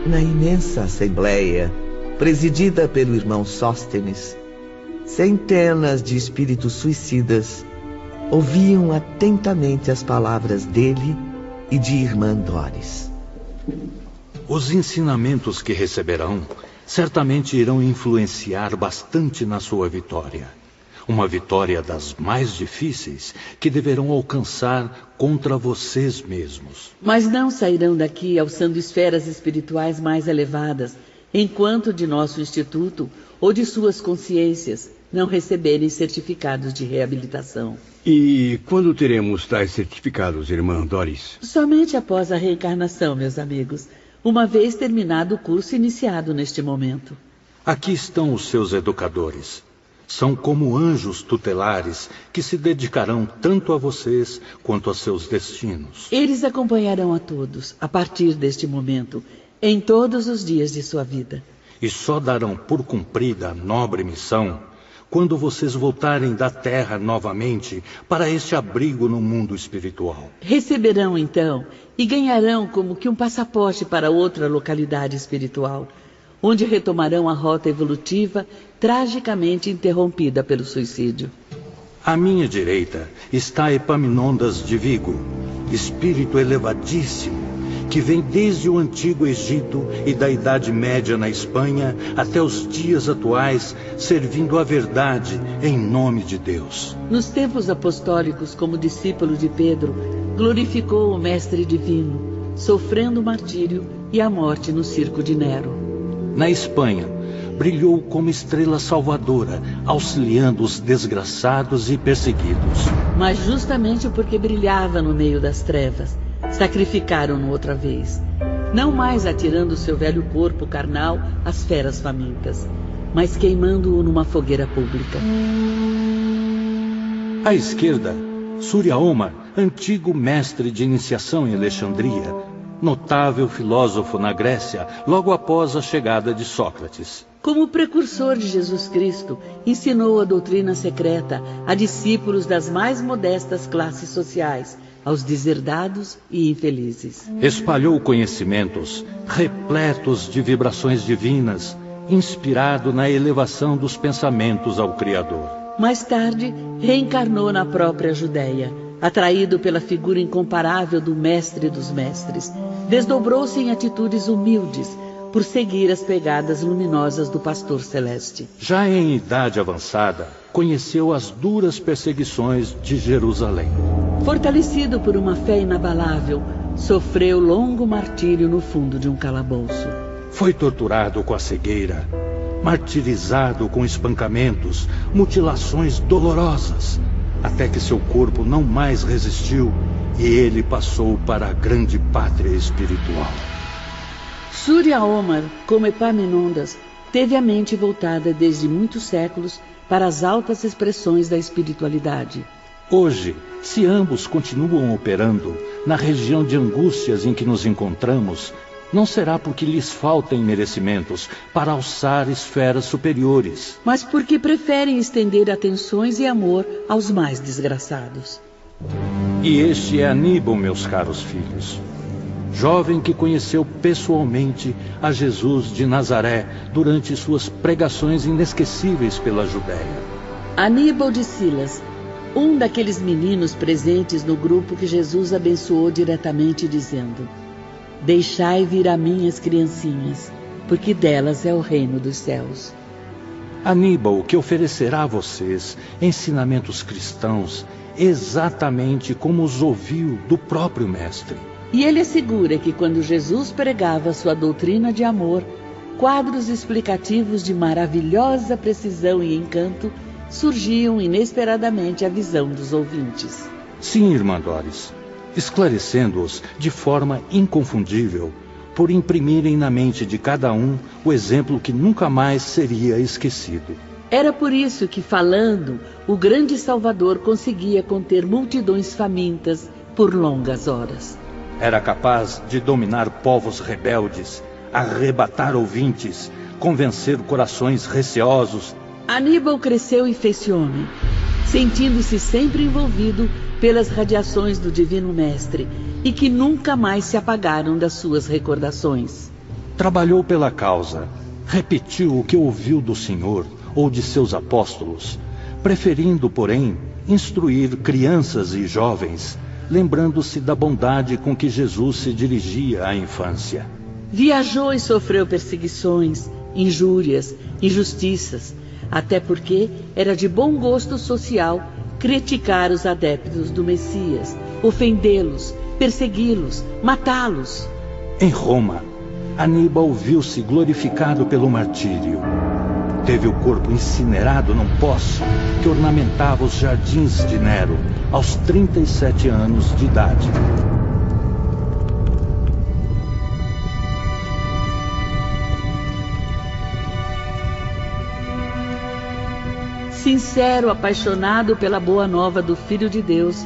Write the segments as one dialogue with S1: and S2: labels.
S1: Na imensa assembleia, presidida pelo irmão Sóstenes, centenas de espíritos suicidas ouviam atentamente as palavras dele e de irmã Doris.
S2: Os ensinamentos que receberão certamente irão influenciar bastante na sua vitória. Uma vitória das mais difíceis que deverão alcançar contra vocês mesmos.
S3: Mas não sairão daqui alçando esferas espirituais mais elevadas, enquanto de nosso instituto ou de suas consciências não receberem certificados de reabilitação.
S4: E quando teremos tais certificados, irmã Doris?
S3: Somente após a reencarnação, meus amigos, uma vez terminado o curso iniciado neste momento.
S2: Aqui estão os seus educadores. São como anjos tutelares que se dedicarão tanto a vocês quanto a seus destinos.
S3: Eles acompanharão a todos, a partir deste momento, em todos os dias de sua vida.
S2: E só darão por cumprida a nobre missão quando vocês voltarem da Terra novamente para este abrigo no mundo espiritual.
S3: Receberão, então, e ganharão como que um passaporte para outra localidade espiritual, onde retomarão a rota evolutiva tragicamente interrompida pelo suicídio.
S2: À minha direita está Epaminondas de Vigo, espírito elevadíssimo, que vem desde o antigo Egito e da Idade Média na Espanha até os dias atuais, servindo a verdade em nome de Deus.
S3: Nos tempos apostólicos, como discípulo de Pedro, glorificou o Mestre Divino, sofrendo o martírio e a morte no circo de Nero.
S2: Na Espanha, brilhou como estrela salvadora, auxiliando os desgraçados e perseguidos.
S3: Mas justamente porque brilhava no meio das trevas, sacrificaram-no outra vez, não mais atirando seu velho corpo carnal às feras famintas, mas queimando-o numa fogueira pública.
S2: À esquerda, Surya Omar, antigo mestre de iniciação em Alexandria, notável filósofo na Grécia, logo após a chegada de Sócrates.
S3: Como precursor de Jesus Cristo, ensinou a doutrina secreta a discípulos das mais modestas classes sociais, aos deserdados e infelizes.
S2: Espalhou conhecimentos repletos de vibrações divinas, inspirado na elevação dos pensamentos ao Criador.
S3: Mais tarde, reencarnou na própria Judéia, atraído pela figura incomparável do Mestre dos Mestres. Desdobrou-se em atitudes humildes, por seguir as pegadas luminosas do Pastor Celeste.
S2: Já em idade avançada, conheceu as duras perseguições de Jerusalém.
S3: Fortalecido por uma fé inabalável, sofreu longo martírio no fundo de um calabouço.
S2: Foi torturado com a cegueira, martirizado com espancamentos, mutilações dolorosas, até que seu corpo não mais resistiu e ele passou para a grande pátria espiritual.
S3: Surya Omar, como Epaminondas, teve a mente voltada desde muitos séculos para as altas expressões da espiritualidade.
S2: Hoje, se ambos continuam operando na região de angústias em que nos encontramos, não será porque lhes faltem merecimentos para alçar esferas superiores,
S3: mas porque preferem estender atenções e amor aos mais desgraçados.
S2: E este é Aníbal, meus caros filhos, jovem que conheceu pessoalmente a Jesus de Nazaré durante suas pregações inesquecíveis pela Judéia.
S3: Aníbal de Silas, um daqueles meninos presentes no grupo que Jesus abençoou diretamente, dizendo: deixai vir a mim as criancinhas, porque delas é o reino dos céus.
S2: Aníbal, que oferecerá a vocês ensinamentos cristãos exatamente como os ouviu do próprio Mestre.
S3: E ele assegura que quando Jesus pregava sua doutrina de amor, quadros explicativos de maravilhosa precisão e encanto surgiam inesperadamente à visão dos ouvintes.
S2: Sim, irmã Doris, esclarecendo-os de forma inconfundível, por imprimirem na mente de cada um o exemplo que nunca mais seria esquecido.
S3: Era por isso que, falando, o grande Salvador conseguia conter multidões famintas por longas horas.
S2: Era capaz de dominar povos rebeldes, arrebatar ouvintes, convencer corações receosos.
S3: Aníbal cresceu e fez-se homem, sentindo-se sempre envolvido pelas radiações do Divino Mestre e que nunca mais se apagaram das suas recordações.
S2: Trabalhou pela causa, repetiu o que ouviu do Senhor ou de seus apóstolos, preferindo, porém, instruir crianças e jovens, lembrando-se da bondade com que Jesus se dirigia à infância.
S3: Viajou e sofreu perseguições, injúrias, injustiças, até porque era de bom gosto social criticar os adeptos do Messias, ofendê-los, persegui-los, matá-los.
S2: Em Roma, Aníbal viu-se glorificado pelo martírio. Teve o corpo incinerado num poço que ornamentava os jardins de Nero, aos 37 anos de idade.
S3: Sincero, apaixonado pela boa nova do Filho de Deus,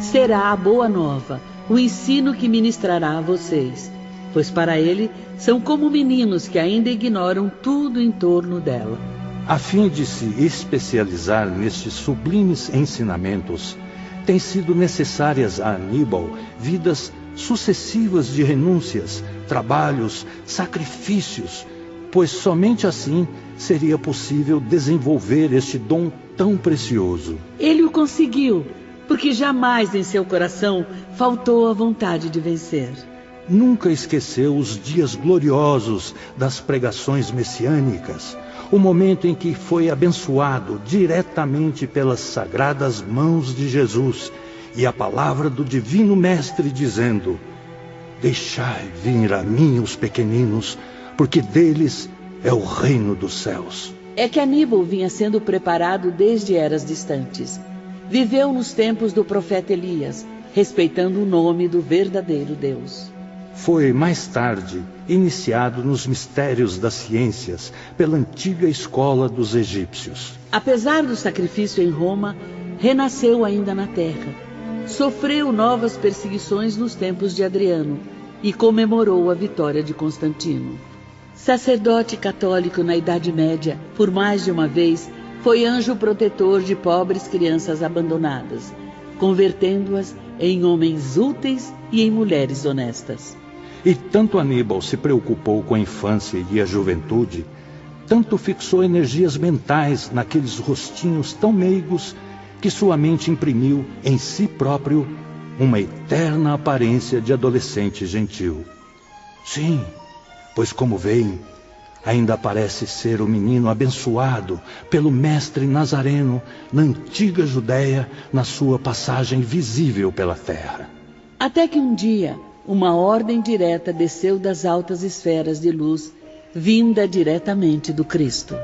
S3: será a boa nova, o ensino que ministrará a vocês, pois para ele são como meninos que ainda ignoram tudo em torno dela.
S2: A fim de se especializar nestes sublimes ensinamentos, têm sido necessárias a Aníbal vidas sucessivas de renúncias, trabalhos, sacrifícios, pois somente assim seria possível desenvolver este dom tão precioso.
S3: Ele o conseguiu, porque jamais em seu coração faltou a vontade de vencer.
S2: Nunca esqueceu os dias gloriosos das pregações messiânicas, o momento em que foi abençoado diretamente pelas sagradas mãos de Jesus e a palavra do Divino Mestre dizendo: deixai vir a mim os pequeninos, porque deles é o reino dos céus.
S3: É que Aníbal vinha sendo preparado desde eras distantes. Viveu nos tempos do profeta Elias, respeitando o nome do verdadeiro Deus.
S2: Foi, mais tarde, iniciado nos mistérios das ciências pela antiga escola dos egípcios.
S3: Apesar do sacrifício em Roma, renasceu ainda na terra. Sofreu novas perseguições nos tempos de Adriano e comemorou a vitória de Constantino. Sacerdote católico na Idade Média, por mais de uma vez, foi anjo protetor de pobres crianças abandonadas, convertendo-as em homens úteis e em mulheres honestas.
S2: E tanto Aníbal se preocupou com a infância e a juventude, tanto fixou energias mentais naqueles rostinhos tão meigos, que sua mente imprimiu em si próprio uma eterna aparência de adolescente gentil. Sim, pois como veem, ainda parece ser o menino abençoado pelo mestre Nazareno na antiga Judéia, na sua passagem visível pela terra.
S3: Até que um dia, uma ordem direta desceu das altas esferas de luz, vinda diretamente do Cristo.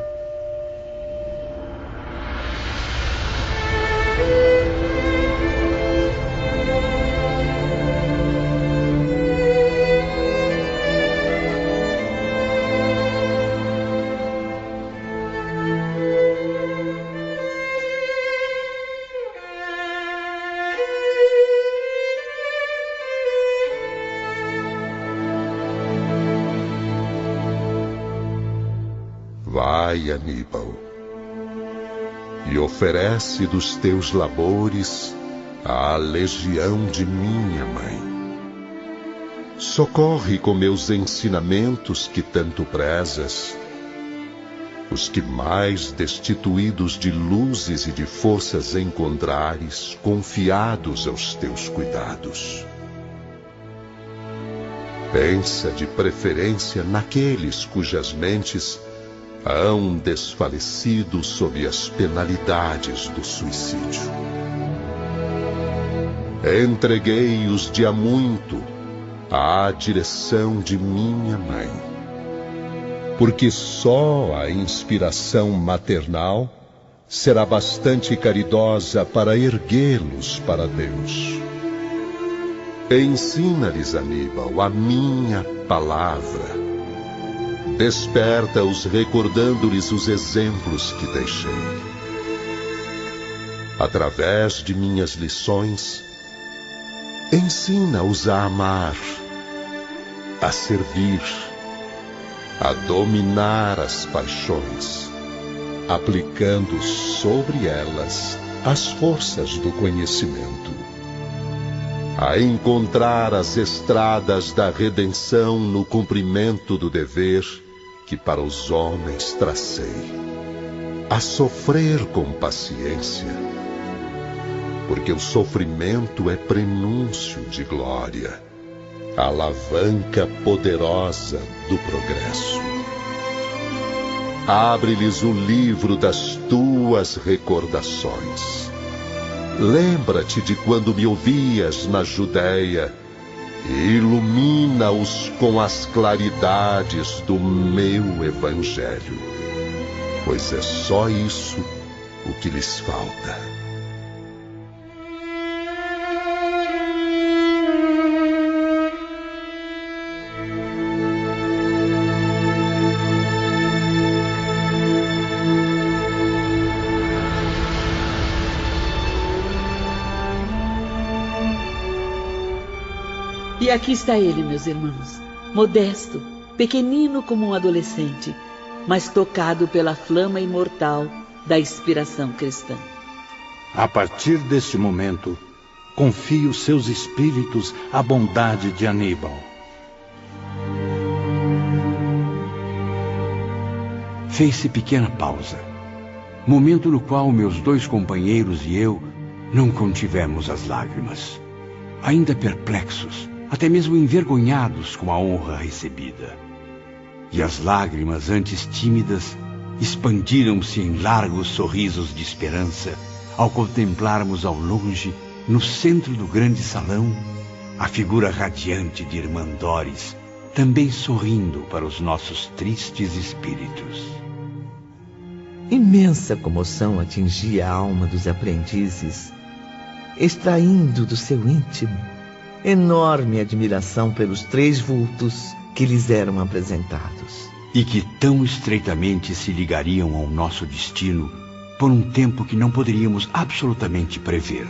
S5: Vai, Aníbal, e oferece dos teus labores à legião de minha mãe. Socorre com meus ensinamentos que tanto prezas os que mais destituídos de luzes e de forças encontrares, confiados aos teus cuidados. Pensa de preferência naqueles cujas mentes hão desfalecido sob as penalidades do suicídio. Entreguei-os de há muito à direção de minha mãe, porque só a inspiração maternal será bastante caridosa para erguê-los para Deus. Ensina-lhes, Aníbal, a minha palavra. Desperta-os recordando-lhes os exemplos que deixei. Através de minhas lições, ensina-os a amar, a servir, a dominar as paixões, aplicando sobre elas as forças do conhecimento. a encontrar as estradas da redenção no cumprimento do dever que para os homens tracei, a sofrer com paciência, porque o sofrimento é prenúncio de glória, a alavanca poderosa do progresso. Abre-lhes o livro das tuas recordações. Lembra-te de quando me ouvias na Judéia e ilumina-os com as claridades do meu evangelho, pois é só isso o que lhes falta.
S3: E aqui está ele, meus irmãos, modesto, pequenino como um adolescente, mas tocado pela flama imortal da inspiração cristã.
S2: A partir deste momento, confio seus espíritos à bondade de Aníbal.
S4: Fez-se pequena pausa, momento no qual meus dois companheiros e eu não contivemos as lágrimas, ainda perplexos, até mesmo envergonhados com a honra recebida. E as lágrimas, antes tímidas, expandiram-se em largos sorrisos de esperança ao contemplarmos ao longe, no centro do grande salão, a figura radiante de Irmã Doris, também sorrindo para os nossos tristes espíritos.
S1: Imensa comoção atingia a alma dos aprendizes, extraindo do seu íntimo enorme admiração pelos três vultos que lhes eram apresentados.
S4: E que tão estreitamente se ligariam ao nosso destino por um tempo que não poderíamos absolutamente prever.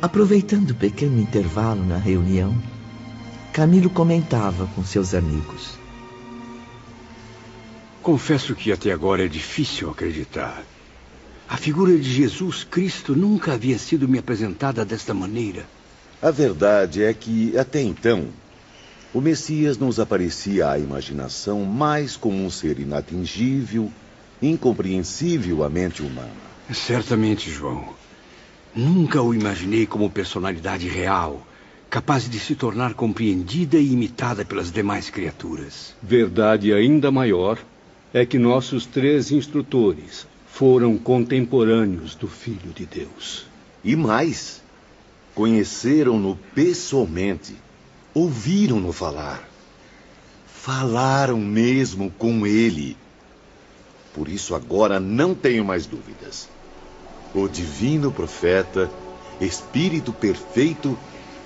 S1: Aproveitando o pequeno intervalo na reunião, Camilo comentava com seus amigos.
S4: Confesso que até agora é difícil acreditar. A figura de Jesus Cristo nunca havia sido me apresentada desta maneira.
S6: A verdade é que, até então, o Messias nos aparecia à imaginação mais como um ser inatingível, incompreensível à mente humana.
S4: Certamente, João. Nunca o imaginei como personalidade real, capaz de se tornar compreendida e imitada pelas demais criaturas.
S7: Verdade ainda maior é que nossos três instrutores foram contemporâneos do Filho de Deus.
S6: E mais, conheceram-no pessoalmente, ouviram-no falar, falaram mesmo com ele. Por isso agora não tenho mais dúvidas. O divino profeta, Espírito perfeito,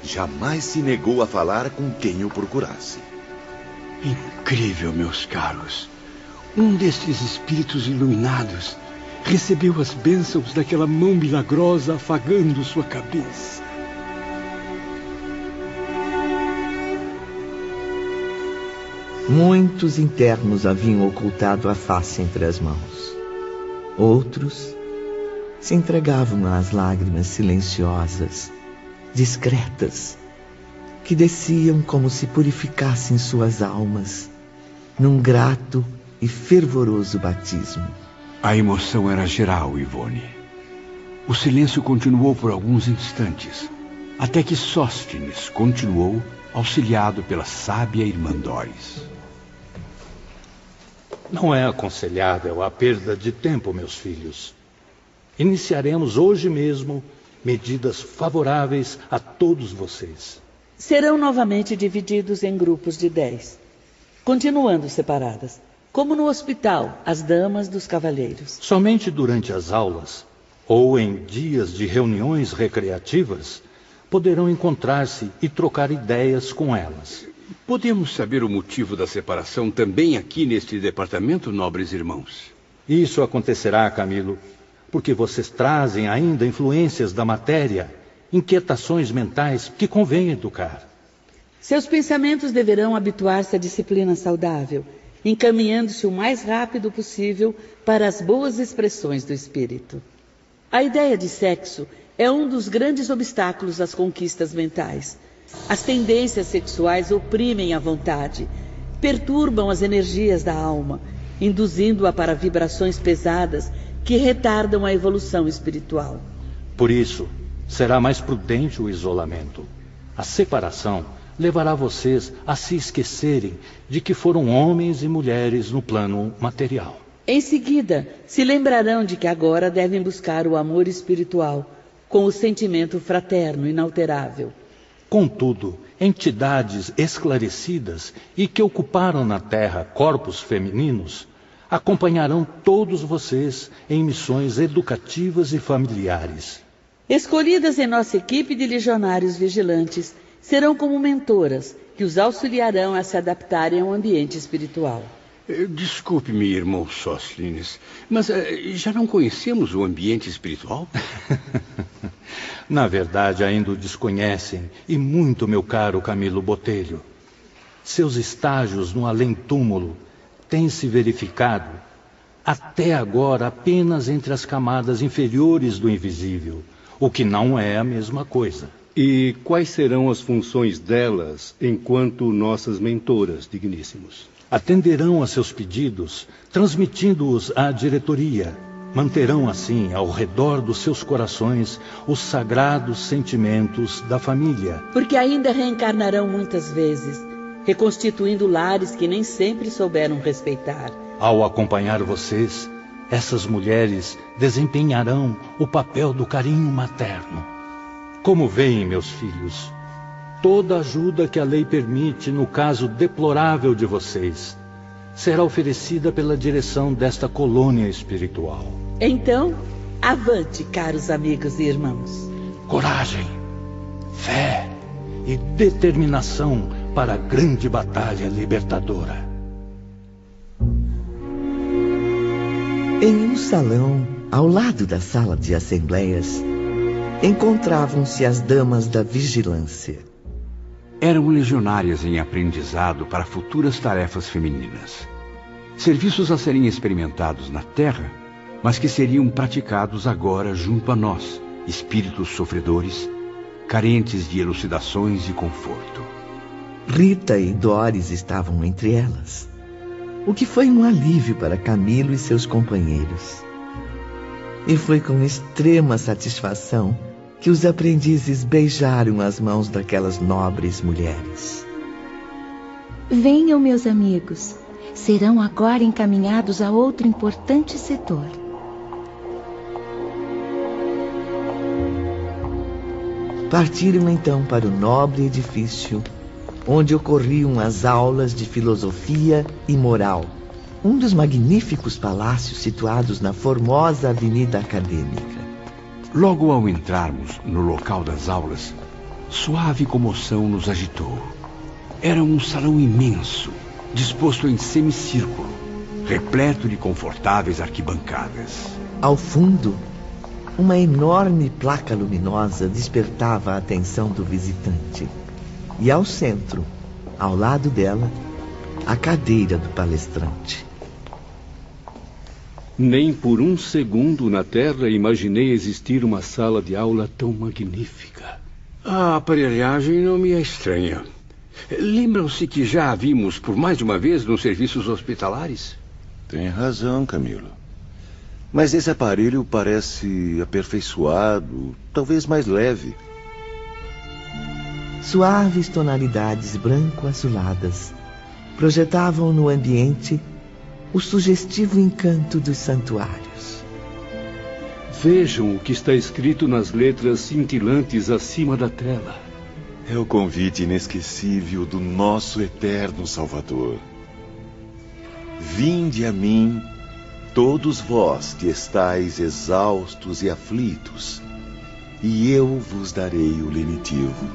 S6: jamais se negou a falar com quem o procurasse.
S4: Incrível, meus caros. Um destes espíritos iluminados recebeu as bênçãos daquela mão milagrosa afagando sua cabeça.
S1: Muitos internos haviam ocultado a face entre as mãos. Outros se entregavam às lágrimas silenciosas, discretas, que desciam como se purificassem suas almas num grato e fervoroso batismo.
S4: A emoção era geral, Ivone. O silêncio continuou por alguns instantes, até que Sóstenes continuou, auxiliado pela sábia Irmã Doris.
S2: Não é aconselhável a perda de tempo, meus filhos. Iniciaremos hoje mesmo medidas favoráveis a todos vocês.
S3: Serão novamente divididos em grupos de 10, continuando separadas, como no hospital, as damas dos cavalheiros.
S2: Somente durante as aulas, ou em dias de reuniões recreativas, poderão encontrar-se e trocar ideias com elas.
S4: Podemos saber o motivo da separação também aqui neste departamento, nobres irmãos?
S2: Isso acontecerá, Camilo, porque vocês trazem ainda influências da matéria, inquietações mentais que convém educar.
S3: Seus pensamentos deverão habituar-se à disciplina saudável, encaminhando-se o mais rápido possível para as boas expressões do espírito. A ideia de sexo é um dos grandes obstáculos às conquistas mentais. As tendências sexuais oprimem a vontade, perturbam as energias da alma, induzindo-a para vibrações pesadas que retardam a evolução espiritual.
S2: Por isso, será mais prudente o isolamento. A separação levará vocês a se esquecerem de que foram homens e mulheres no plano material.
S3: Em seguida, se lembrarão de que agora devem buscar o amor espiritual, com o sentimento fraterno inalterável.
S2: Contudo, entidades esclarecidas e que ocuparam na Terra corpos femininos acompanharão todos vocês em missões educativas e familiares.
S3: Escolhidas em nossa equipe de legionários vigilantes, serão como mentoras que os auxiliarão a se adaptarem ao ambiente espiritual.
S4: Desculpe-me, irmão Sóstenes, mas já não conhecemos o ambiente espiritual?
S2: Na verdade, ainda o desconhecem, e muito, meu caro Camilo Botelho. Seus estágios no além-túmulo têm se verificado, até agora, apenas entre as camadas inferiores do invisível, o que não é a mesma coisa.
S7: E quais serão as funções delas enquanto nossas mentoras, digníssimos?
S2: Atenderão a seus pedidos, transmitindo-os à diretoria. Manterão assim, ao redor dos seus corações, os sagrados sentimentos da família.
S3: Porque ainda reencarnarão muitas vezes, reconstituindo lares que nem sempre souberam respeitar.
S2: Ao acompanhar vocês, essas mulheres desempenharão o papel do carinho materno. Como veem, meus filhos, toda ajuda que a lei permite no caso deplorável de vocês será oferecida pela direção desta colônia espiritual.
S3: Então, avante, caros amigos e irmãos.
S2: Coragem, fé e determinação para a grande batalha libertadora.
S1: Em um salão, ao lado da sala de assembleias, encontravam-se as damas da vigilância.
S4: Eram legionárias em aprendizado para futuras tarefas femininas. Serviços a serem experimentados na Terra, mas que seriam praticados agora junto a nós, espíritos sofredores, carentes de elucidações e conforto.
S1: Rita e Doris estavam entre elas, o que foi um alívio para Camilo e seus companheiros. E foi com extrema satisfação que os aprendizes beijaram as mãos daquelas nobres mulheres.
S8: Venham, meus amigos. Serão agora encaminhados a outro importante setor.
S1: Partiram então para o nobre edifício, onde ocorriam as aulas de filosofia e moral, um dos magníficos palácios situados na formosa Avenida Acadêmica.
S4: Logo ao entrarmos no local das aulas, suave comoção nos agitou. Era um salão imenso, disposto em semicírculo, repleto de confortáveis arquibancadas.
S1: Ao fundo, uma enorme placa luminosa despertava a atenção do visitante. E ao centro, ao lado dela, a cadeira do palestrante.
S7: Nem por um segundo na Terra imaginei existir uma sala de aula tão magnífica.
S4: A aparelhagem não me é estranha. Lembram-se que já a vimos por mais de uma vez nos serviços hospitalares?
S6: Tem razão, Camilo. Mas esse aparelho parece aperfeiçoado, talvez mais leve.
S1: Suaves tonalidades branco-azuladas projetavam no ambiente o sugestivo encanto dos santuários.
S7: Vejam o que está escrito nas letras cintilantes acima da tela.
S6: É o convite inesquecível do nosso eterno Salvador. Vinde a mim, todos vós que estáis exaustos e aflitos, e eu vos darei o lenitivo.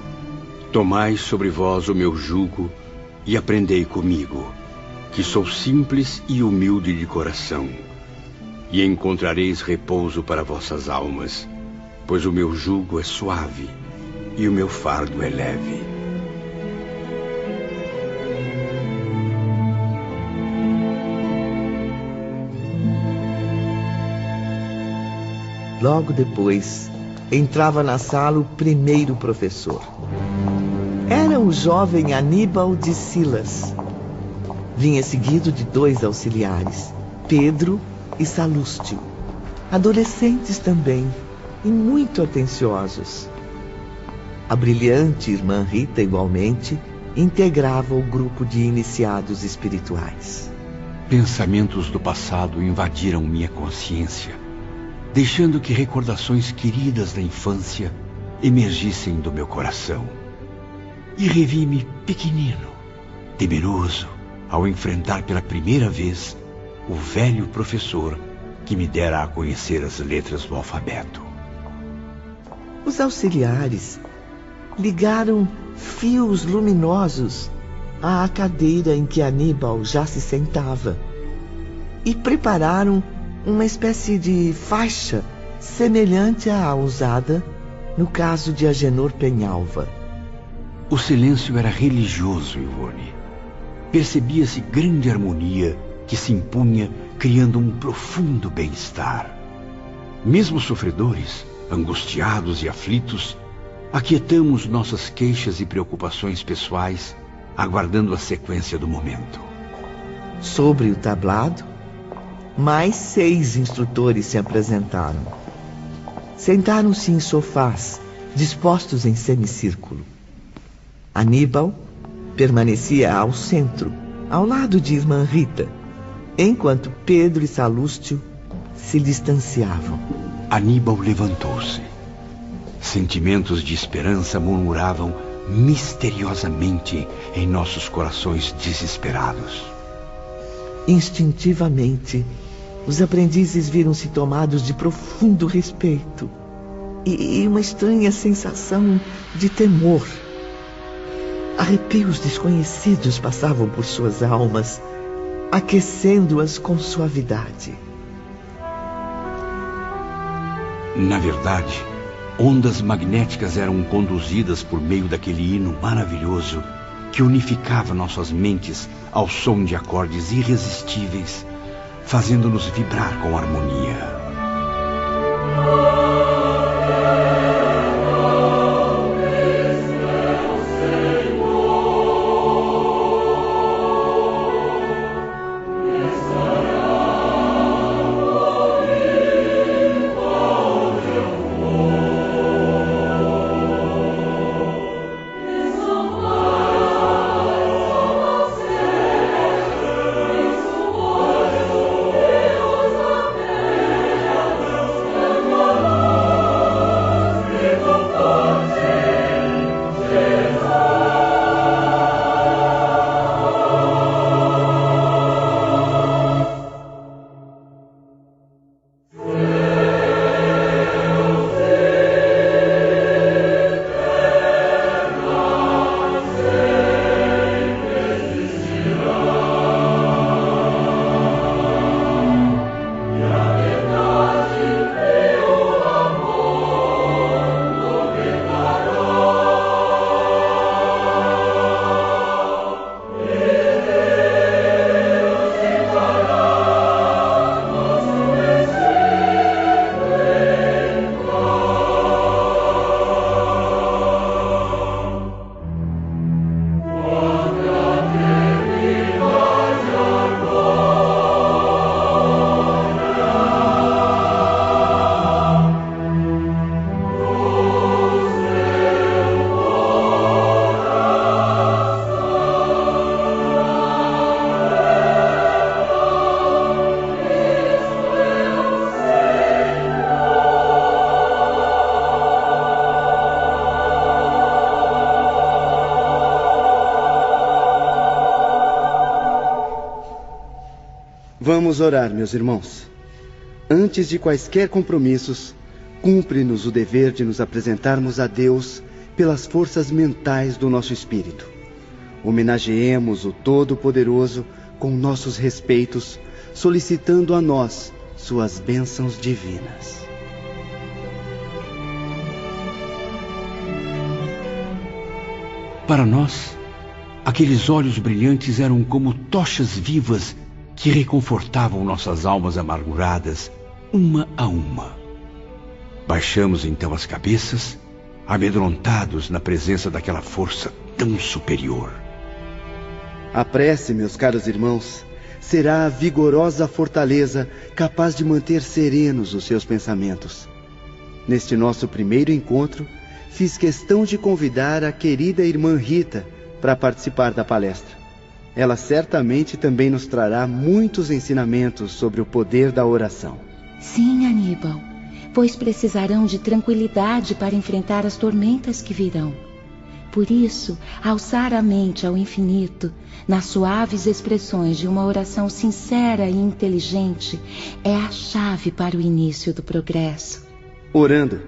S4: Tomai sobre vós o meu jugo e aprendei comigo, que sou simples e humilde de coração, e encontrareis repouso para vossas almas, pois o meu jugo é suave e o meu fardo é leve.
S1: Logo depois, entrava na sala o primeiro professor. Era o jovem Aníbal de Silas. Vinha seguido de 2 auxiliares, Pedro e Salústio, adolescentes também e muito atenciosos. A brilhante irmã Rita, igualmente, integrava o grupo de iniciados espirituais.
S4: Pensamentos do passado invadiram minha consciência, deixando que recordações queridas da infância emergissem do meu coração. E revi-me pequenino, temeroso, ao enfrentar pela primeira vez o velho professor que me dera a conhecer as letras do alfabeto.
S1: Os auxiliares ligaram fios luminosos à cadeira em que Aníbal já se sentava e prepararam uma espécie de faixa semelhante à usada no caso de Agenor Penhalva.
S4: O silêncio era religioso, Ivone. Percebia-se grande harmonia que se impunha, criando um profundo bem-estar. Mesmo sofredores, angustiados e aflitos, aquietamos nossas queixas e preocupações pessoais, aguardando a sequência do momento.
S1: Sobre o tablado, mais 6 instrutores se apresentaram. Sentaram-se em sofás, dispostos em semicírculo. Aníbal permanecia ao centro, ao lado de irmã Rita, enquanto Pedro e Salústio se distanciavam.
S4: Aníbal levantou-se. Sentimentos de esperança murmuravam misteriosamente em nossos corações desesperados.
S1: Instintivamente, os aprendizes viram-se tomados de profundo respeito e uma estranha sensação de temor. Arrepios desconhecidos passavam por suas almas, aquecendo-as com suavidade.
S4: Na verdade, ondas magnéticas eram conduzidas por meio daquele hino maravilhoso que unificava nossas mentes ao som de acordes irresistíveis, fazendo-nos vibrar com harmonia.
S9: Vamos orar, meus irmãos. Antes de quaisquer compromissos, cumpre-nos o dever de nos apresentarmos a Deus pelas forças mentais do nosso espírito. Homenageemos o Todo-Poderoso com nossos respeitos, solicitando a nós suas bênçãos divinas.
S4: Para nós, aqueles olhos brilhantes eram como tochas vivas que reconfortavam nossas almas amarguradas, uma a uma. Baixamos então as cabeças, amedrontados na presença daquela força tão superior.
S9: A prece, meus caros irmãos, será a vigorosa fortaleza capaz de manter serenos os seus pensamentos. Neste nosso primeiro encontro, fiz questão de convidar a querida irmã Rita para participar da palestra. Ela certamente também nos trará muitos ensinamentos sobre o poder da oração.
S8: Sim, Aníbal, pois precisarão de tranquilidade para enfrentar as tormentas que virão. Por isso, alçar a mente ao infinito, nas suaves expressões de uma oração sincera e inteligente, é a chave para o início do progresso.
S9: Orando,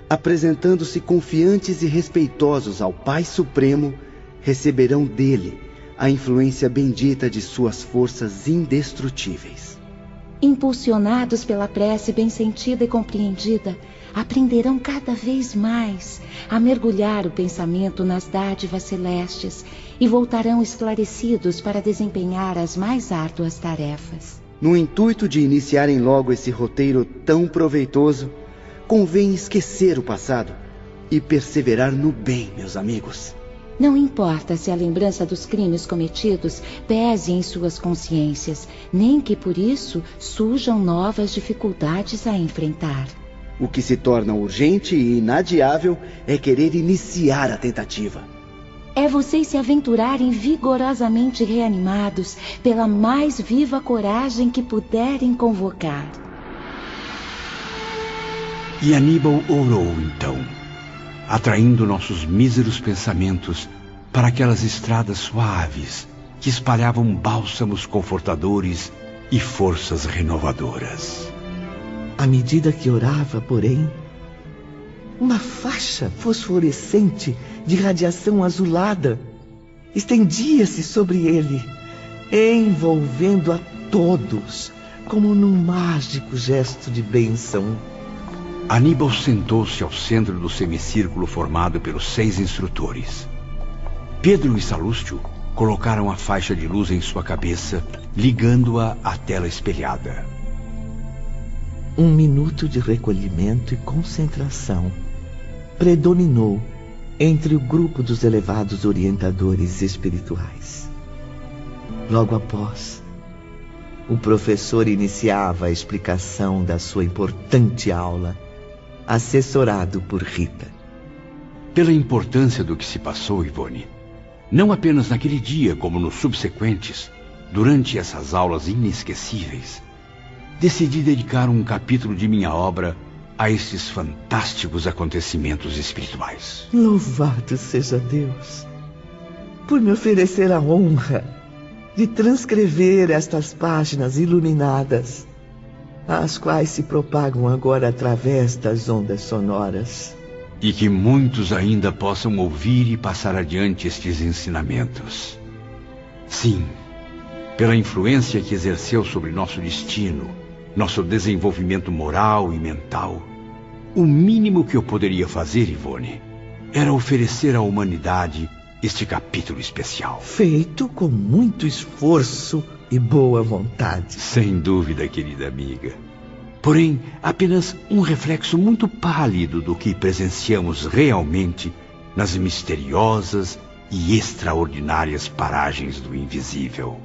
S9: apresentando-se confiantes e respeitosos ao Pai Supremo, receberão dele a influência bendita de suas forças indestrutíveis.
S8: Impulsionados pela prece bem sentida e compreendida, aprenderão cada vez mais a mergulhar o pensamento nas dádivas celestes e voltarão esclarecidos para desempenhar as mais árduas tarefas.
S9: No intuito de iniciarem logo esse roteiro tão proveitoso, convém esquecer o passado e perseverar no bem, meus amigos.
S8: Não importa se a lembrança dos crimes cometidos pese em suas consciências, nem que por isso surjam novas dificuldades a enfrentar.
S9: O que se torna urgente e inadiável é querer iniciar a tentativa.
S8: É vocês se aventurarem vigorosamente reanimados pela mais viva coragem que puderem convocar.
S4: E Aníbal orou então, atraindo nossos míseros pensamentos para aquelas estradas suaves que espalhavam bálsamos confortadores e forças renovadoras.
S1: À medida que orava, porém, uma faixa fosforescente de radiação azulada estendia-se sobre ele, envolvendo a todos como num mágico gesto de bênção.
S4: Aníbal sentou-se ao centro do semicírculo formado pelos 6 instrutores. Pedro e Salúcio colocaram a faixa de luz em sua cabeça, ligando-a à tela espelhada.
S1: Um minuto de recolhimento e concentração predominou entre o grupo dos elevados orientadores espirituais. Logo após, o professor iniciava a explicação da sua importante aula, assessorado por Rita.
S4: Pela importância do que se passou, Ivone, não apenas naquele dia, como nos subsequentes, durante essas aulas inesquecíveis, decidi dedicar um capítulo de minha obra a estes fantásticos acontecimentos espirituais.
S1: Louvado seja Deus por me oferecer a honra de transcrever estas páginas iluminadas, as quais se propagam agora através das ondas sonoras.
S4: E que muitos ainda possam ouvir e passar adiante estes ensinamentos. Sim, pela influência que exerceu sobre nosso destino, nosso desenvolvimento moral e mental, o mínimo que eu poderia fazer, Ivone, era oferecer à humanidade este capítulo especial.
S1: Feito com muito esforço e boa vontade.
S4: Sem dúvida, querida amiga. Porém, apenas um reflexo muito pálido do que presenciamos realmente nas misteriosas e extraordinárias paragens do invisível.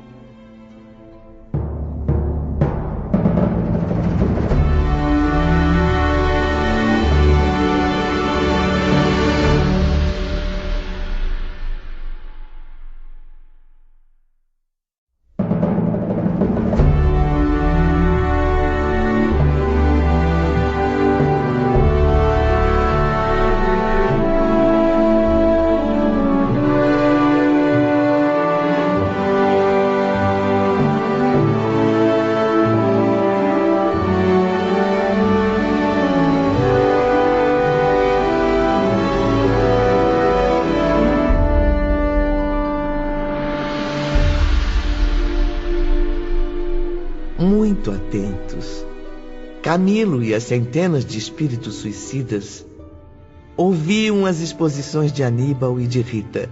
S1: Muito atentos, Camilo e as centenas de espíritos suicidas ouviam as exposições de Aníbal e de Rita.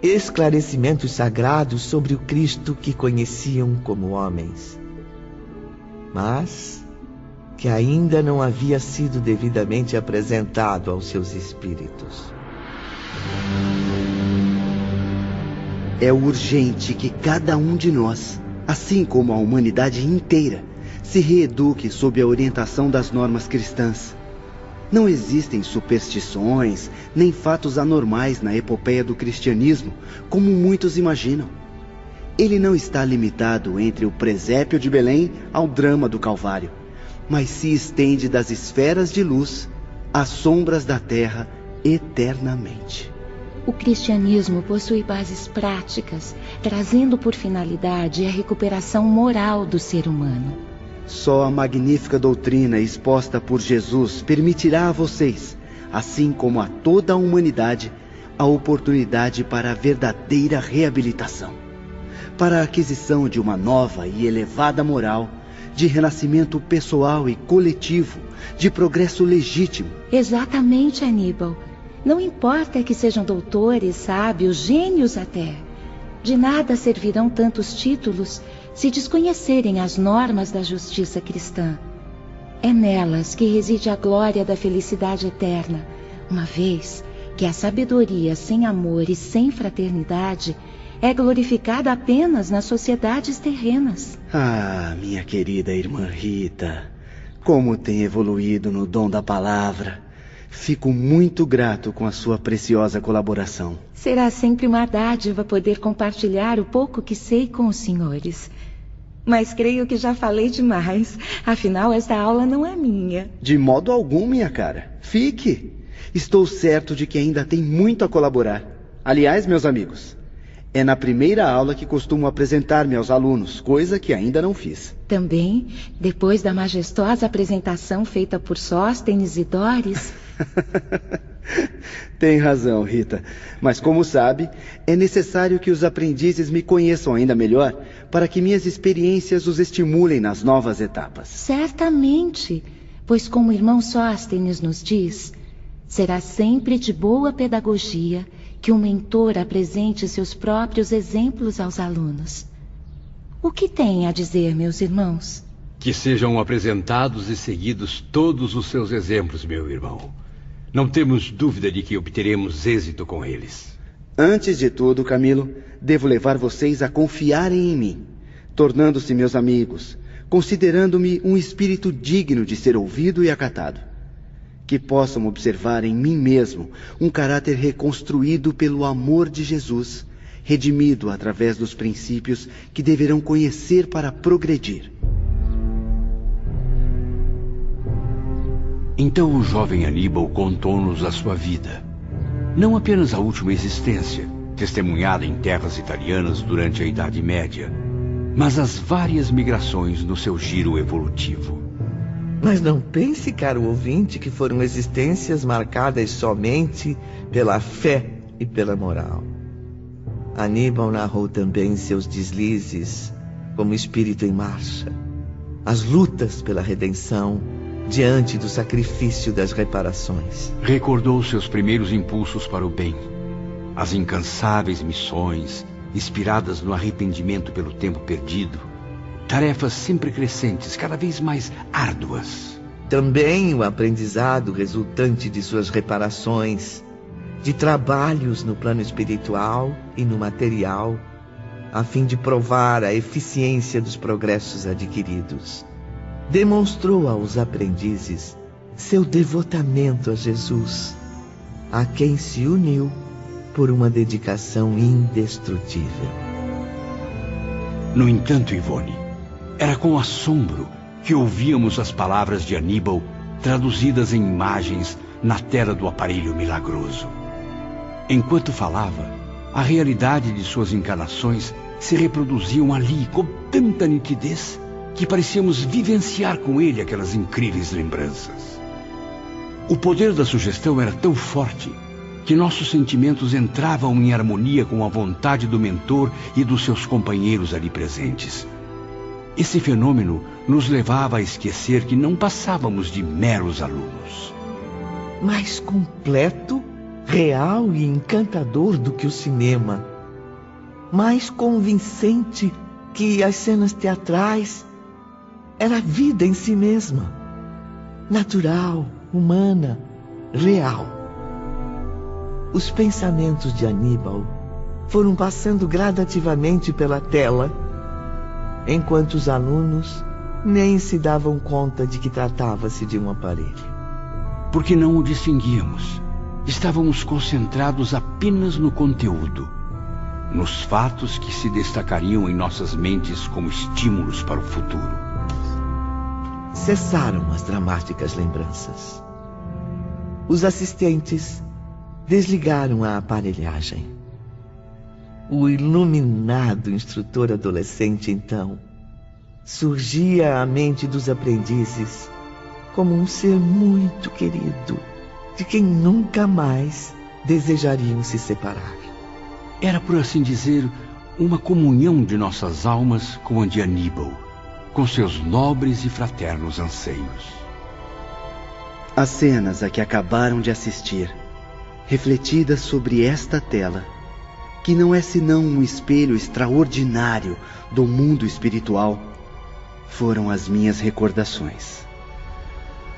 S1: Esclarecimentos sagrados sobre o Cristo que conheciam como homens. Mas que ainda não havia sido devidamente apresentado aos seus espíritos.
S9: É urgente que cada um de nós, assim como a humanidade inteira, se reeduque sob a orientação das normas cristãs. Não existem superstições, nem fatos anormais na epopeia do cristianismo, como muitos imaginam. Ele não está limitado entre o presépio de Belém ao drama do Calvário, mas se estende das esferas de luz às sombras da terra eternamente.
S8: O cristianismo possui bases práticas, trazendo por finalidade a recuperação moral do ser humano.
S9: Só a magnífica doutrina exposta por Jesus permitirá a vocês, assim como a toda a humanidade, a oportunidade para a verdadeira reabilitação, para a aquisição de uma nova e elevada moral, de renascimento pessoal e coletivo, de progresso legítimo.
S8: Exatamente, Aníbal. Não importa que sejam doutores, sábios, gênios até. De nada servirão tantos títulos se desconhecerem as normas da justiça cristã. É nelas que reside a glória da felicidade eterna, uma vez que a sabedoria sem amor e sem fraternidade é glorificada apenas nas sociedades terrenas.
S9: Ah, minha querida irmã Rita, como tem evoluído no dom da palavra. Fico muito grato com a sua preciosa colaboração.
S8: Será sempre uma dádiva poder compartilhar o pouco que sei com os senhores. Mas creio que já falei demais. Afinal, esta aula não é minha.
S9: De modo algum, minha cara. Fique. Estou certo de que ainda tem muito a colaborar. Aliás, meus amigos, é na primeira aula que costumo apresentar-me aos alunos, coisa que ainda não fiz.
S8: Também, depois da majestosa apresentação feita por Sóstenes e Dóris...
S9: Tem razão, Rita. Mas como sabe, é necessário que os aprendizes me conheçam ainda melhor para que minhas experiências os estimulem nas novas etapas.
S8: Certamente, pois como o irmão Sóstenes nos diz, será sempre de boa pedagogia que o mentor apresente seus próprios exemplos aos alunos. O que tem a dizer, meus irmãos?
S4: Que sejam apresentados e seguidos todos os seus exemplos, meu irmão. Não temos dúvida de que obteremos êxito com eles.
S9: Antes de tudo, Camilo, devo levar vocês a confiarem em mim, tornando-se meus amigos, considerando-me um espírito digno de ser ouvido e acatado. Que possam observar em mim mesmo um caráter reconstruído pelo amor de Jesus, redimido através dos princípios que deverão conhecer para progredir.
S4: Então o jovem Aníbal contou-nos a sua vida. Não apenas a última existência, testemunhada em terras italianas durante a Idade Média, mas as várias migrações no seu giro evolutivo.
S1: Mas não pense, caro ouvinte, que foram existências marcadas somente pela fé e pela moral. Aníbal narrou também seus deslizes como espírito em marcha, as lutas pela redenção diante do sacrifício das reparações.
S4: Recordou seus primeiros impulsos para o bem, as incansáveis missões, inspiradas no arrependimento pelo tempo perdido, tarefas sempre crescentes, cada vez mais árduas.
S1: Também o aprendizado resultante de suas reparações, de trabalhos no plano espiritual e no material, a fim de provar a eficiência dos progressos adquiridos. Demonstrou aos aprendizes seu devotamento a Jesus, a quem se uniu por uma dedicação indestrutível.
S4: No entanto, Ivone, era com assombro que ouvíamos as palavras de Aníbal traduzidas em imagens na tela do aparelho milagroso. Enquanto falava, a realidade de suas encarnações se reproduziam ali com tanta nitidez que parecíamos vivenciar com ele aquelas incríveis lembranças. O poder da sugestão era tão forte que nossos sentimentos entravam em harmonia com a vontade do mentor e dos seus companheiros ali presentes. Esse fenômeno nos levava a esquecer que não passávamos de meros alunos.
S1: Mais completo, real e encantador do que o cinema. Mais convincente que as cenas teatrais. Era a vida em si mesma. natural, humana, real. Os pensamentos de Aníbal foram passando gradativamente pela tela, enquanto os alunos nem se davam conta de que tratava-se de um aparelho.
S4: Porque não o distinguíamos. Estávamos concentrados apenas no conteúdo, nos fatos que se destacariam em nossas mentes como estímulos para o futuro.
S1: Cessaram as dramáticas lembranças. Os assistentes desligaram a aparelhagem. O iluminado instrutor adolescente, então, surgia à mente dos aprendizes como um ser muito querido, de quem nunca mais desejariam se separar.
S4: Era, por assim dizer, uma comunhão de nossas almas com a de Aníbal, com seus nobres e fraternos anseios.
S9: As cenas a que acabaram de assistir, refletidas sobre esta tela, que não é senão um espelho extraordinário do mundo espiritual, foram as minhas recordações.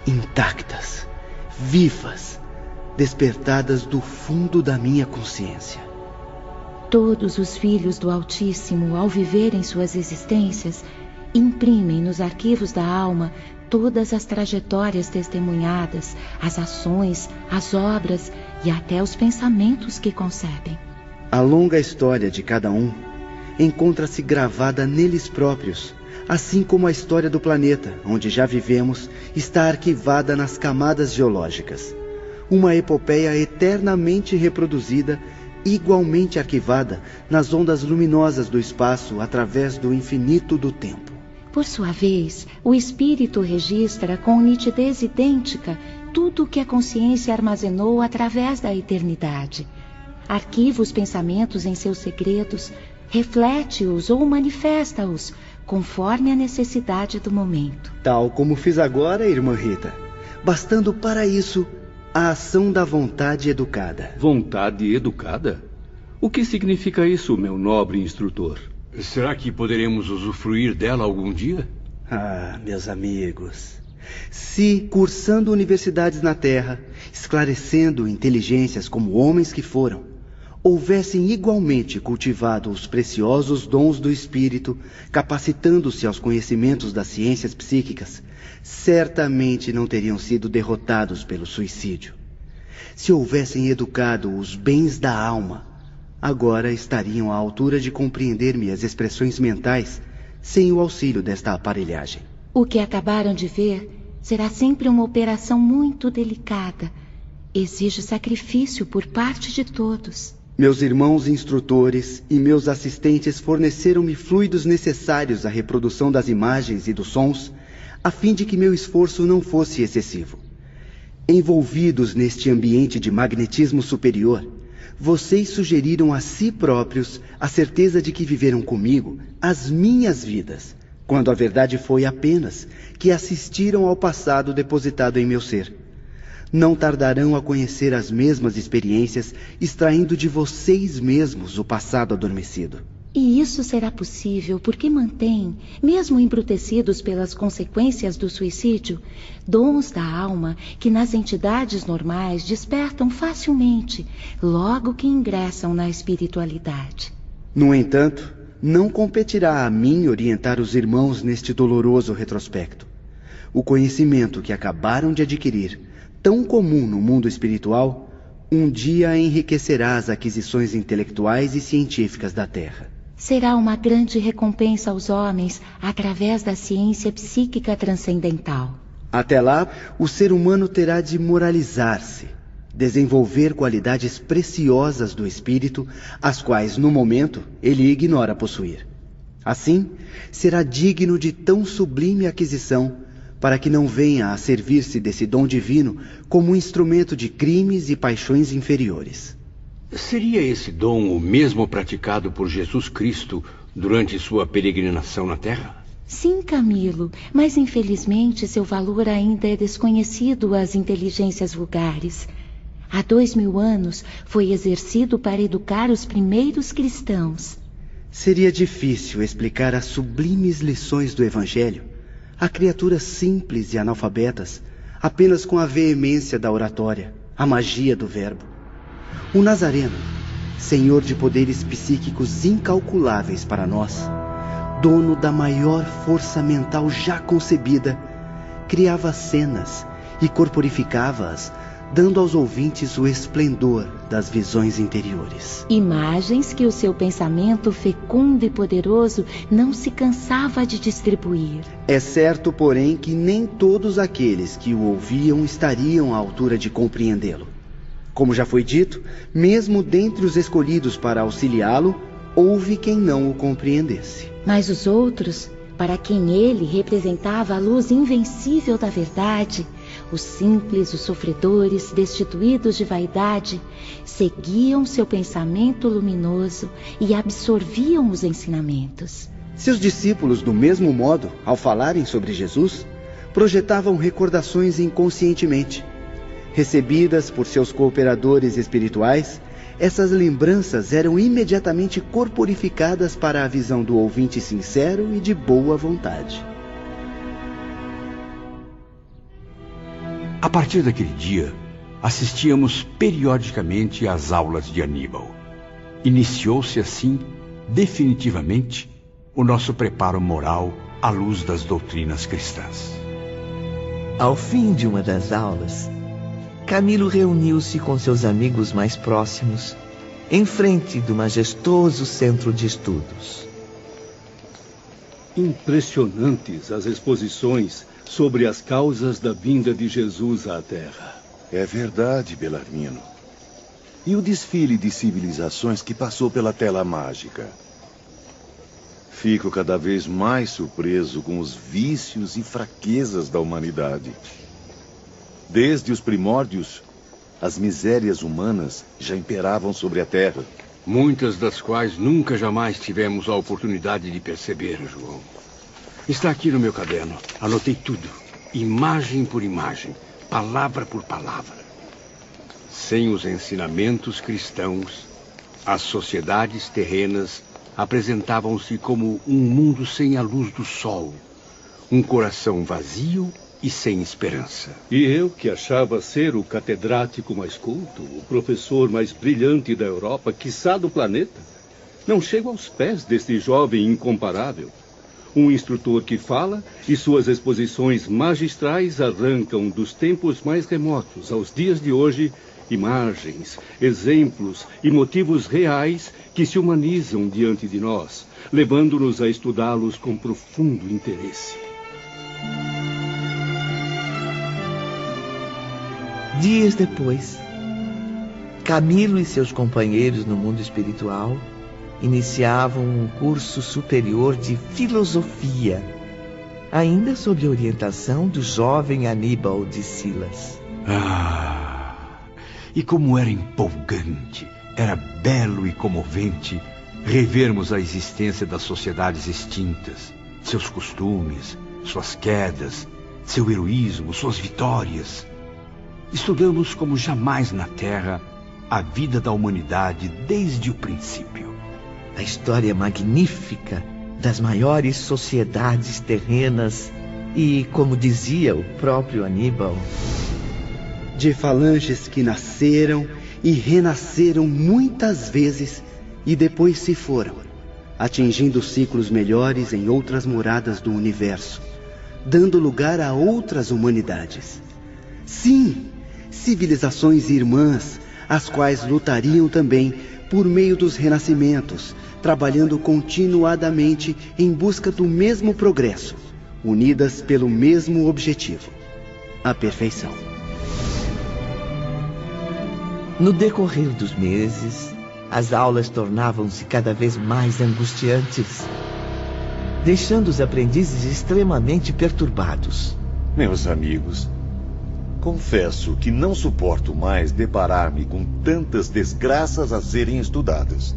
S9: Intactas, vivas, despertadas do fundo da minha consciência.
S8: Todos os filhos do Altíssimo, ao viverem suas existências, imprimem nos arquivos da alma todas as trajetórias testemunhadas, as ações, as obras e até os pensamentos que concebem.
S9: A longa história de cada um encontra-se gravada neles próprios, assim como a história do planeta, onde já vivemos, está arquivada nas camadas geológicas. Uma epopeia eternamente reproduzida, igualmente arquivada nas ondas luminosas do espaço através do infinito do tempo.
S8: Por sua vez, o espírito registra com nitidez idêntica tudo o que a consciência armazenou através da eternidade. Arquiva os pensamentos em seus segredos, reflete-os ou manifesta-os, conforme a necessidade do momento.
S9: Tal como fiz agora, irmã Rita, bastando para isso a ação da vontade educada.
S7: Vontade educada? O que significa isso, meu nobre instrutor?
S4: Será que poderemos usufruir dela algum dia?
S9: Ah, meus amigos, se, cursando universidades na Terra, esclarecendo inteligências como homens que foram, houvessem igualmente cultivado os preciosos dons do espírito, capacitando-se aos conhecimentos das ciências psíquicas, certamente não teriam sido derrotados pelo suicídio. Se houvessem educado os bens da alma, agora estariam à altura de compreender minhas expressões mentais sem o auxílio desta aparelhagem.
S8: O que acabaram de ver será sempre uma operação muito delicada. Exige sacrifício por parte de todos.
S9: Meus irmãos instrutores e meus assistentes forneceram-me fluidos necessários à reprodução das imagens e dos sons, a fim de que meu esforço não fosse excessivo. Envolvidos neste ambiente de magnetismo superior, vocês sugeriram a si próprios a certeza de que viveram comigo as minhas vidas, quando a verdade foi apenas que assistiram ao passado depositado em meu ser. Não tardarão a conhecer as mesmas experiências, extraindo de vocês mesmos o passado adormecido.
S8: E isso será possível porque mantêm, mesmo embrutecidos pelas consequências do suicídio, dons da alma que nas entidades normais despertam facilmente, logo que ingressam na espiritualidade.
S9: No entanto, não competirá a mim orientar os irmãos neste doloroso retrospecto. O conhecimento que acabaram de adquirir, tão comum no mundo espiritual, um dia enriquecerá as aquisições intelectuais e científicas da Terra.
S8: Será uma grande recompensa aos homens através da ciência psíquica transcendental.
S9: Até lá, o ser humano terá de moralizar-se, desenvolver qualidades preciosas do espírito, as quais, no momento, ele ignora possuir. Assim, será digno de tão sublime aquisição, para que não venha a servir-se desse dom divino como um instrumento de crimes e paixões inferiores.
S4: Seria esse dom o mesmo praticado por Jesus Cristo durante sua peregrinação na Terra?
S8: Sim, Camilo, mas infelizmente seu valor ainda é desconhecido às inteligências vulgares. Há 2000 anos foi exercido para educar os primeiros cristãos.
S9: Seria difícil explicar as sublimes lições do Evangelho a criaturas simples e analfabetas, apenas com a veemência da oratória, a magia do verbo. O Nazareno, senhor de poderes psíquicos incalculáveis para nós, dono da maior força mental já concebida, criava cenas e corporificava-as, dando aos ouvintes o esplendor das visões interiores.
S8: Imagens que o seu pensamento fecundo e poderoso não se cansava de distribuir.
S9: É certo, porém, que nem todos aqueles que o ouviam estariam à altura de compreendê-lo. Como já foi dito, mesmo dentre os escolhidos para auxiliá-lo, houve quem não o compreendesse.
S8: Mas os outros, para quem ele representava a luz invencível da verdade, os simples, os sofredores, destituídos de vaidade, seguiam seu pensamento luminoso e absorviam os ensinamentos.
S9: Seus discípulos, do mesmo modo, ao falarem sobre Jesus, projetavam recordações inconscientemente. Recebidas por seus cooperadores espirituais, essas lembranças eram imediatamente corporificadas para a visão do ouvinte sincero e de boa vontade.
S4: A partir daquele dia, assistíamos periodicamente às aulas de Aníbal. Iniciou-se assim, definitivamente, o nosso preparo moral à luz das doutrinas cristãs.
S1: Ao fim de uma das aulas, Camilo reuniu-se com seus amigos mais próximos, em frente do majestoso centro de estudos.
S7: Impressionantes as exposições sobre as causas da vinda de Jesus à Terra.
S6: É verdade, Belarmino. E o desfile de civilizações que passou pela tela mágica? Fico cada vez mais surpreso com os vícios e fraquezas da humanidade. Desde os primórdios, as misérias humanas já imperavam sobre a Terra.
S4: Muitas das quais nunca jamais tivemos a oportunidade de perceber, João. Está aqui no meu caderno. Anotei tudo, imagem por imagem, palavra por palavra. Sem os ensinamentos cristãos, as sociedades terrenas apresentavam-se como um mundo sem a luz do sol, um coração vazio e sem esperança.
S7: E eu, que achava ser o catedrático mais culto, o professor mais brilhante da Europa, quiçá do planeta, não chego aos pés deste jovem incomparável. Um instrutor que fala e suas exposições magistrais arrancam dos tempos mais remotos aos dias de hoje imagens, exemplos e motivos reais que se humanizam diante de nós, levando-nos a estudá-los com profundo interesse.
S1: Dias depois, Camilo e seus companheiros no mundo espiritual iniciavam um curso superior de filosofia, ainda sob a orientação do jovem Aníbal de Silas.
S4: E como era empolgante, era belo e comovente revermos a existência das sociedades extintas, seus costumes, suas quedas, seu heroísmo, suas vitórias. Estudamos como jamais na Terra a vida da humanidade desde o princípio.
S1: A história magnífica das maiores sociedades terrenas e, como dizia o próprio Aníbal,
S9: de falanges que nasceram e renasceram muitas vezes e depois se foram, atingindo ciclos melhores em outras moradas do universo, dando lugar a outras humanidades. Sim, civilizações irmãs, as quais lutariam também por meio dos renascimentos, trabalhando continuadamente em busca do mesmo progresso, unidas pelo mesmo objetivo, a perfeição.
S1: No decorrer dos meses, as aulas tornavam-se cada vez mais angustiantes, deixando os aprendizes extremamente perturbados.
S6: Meus amigos, confesso que não suporto mais deparar-me com tantas desgraças a serem estudadas.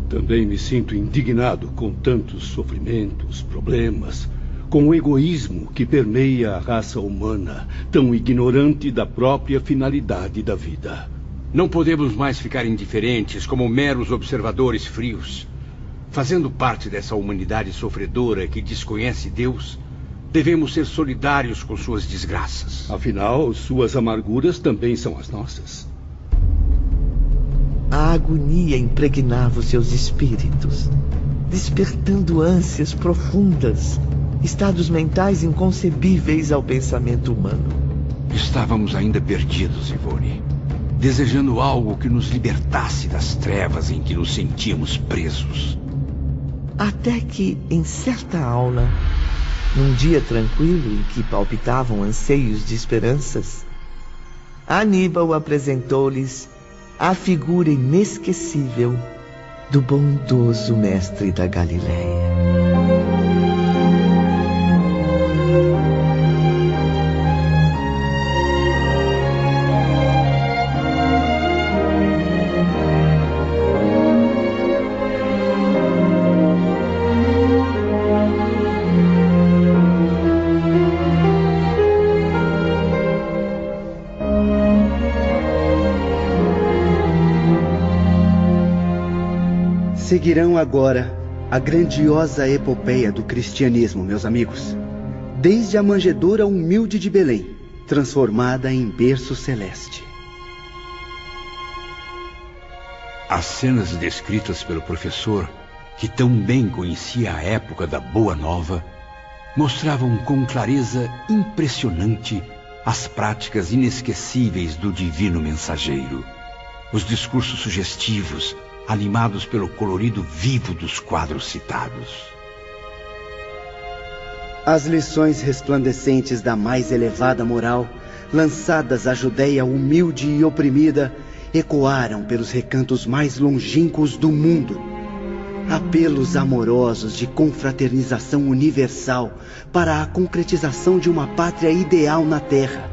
S7: Também me sinto indignado com tantos sofrimentos, problemas, com o egoísmo que permeia a raça humana, tão ignorante da própria finalidade da vida.
S4: Não podemos mais ficar indiferentes como meros observadores frios. Fazendo parte dessa humanidade sofredora que desconhece Deus, Devemos ser solidários com suas desgraças.
S7: Afinal, suas amarguras também são as nossas.
S1: A agonia impregnava os seus espíritos, despertando ânsias profundas, estados mentais inconcebíveis ao pensamento humano.
S4: Estávamos ainda perdidos, Ivone, desejando algo que nos libertasse das trevas em que nos sentíamos presos.
S1: Até que, em certa aula, num dia tranquilo em que palpitavam anseios de esperanças, Aníbal apresentou-lhes a figura inesquecível do bondoso mestre da Galileia.
S9: Seguirão agora a grandiosa epopeia do cristianismo, meus amigos. Desde a manjedoura humilde de Belém, transformada em berço celeste.
S4: As cenas descritas pelo professor, que tão bem conhecia a época da Boa Nova, mostravam com clareza impressionante as práticas inesquecíveis do divino mensageiro. Os discursos sugestivos, animados pelo colorido vivo dos quadros citados.
S9: As lições resplandecentes da mais elevada moral, lançadas à Judéia humilde e oprimida, ecoaram pelos recantos mais longínquos do mundo. Apelos amorosos de confraternização universal para a concretização de uma pátria ideal na Terra.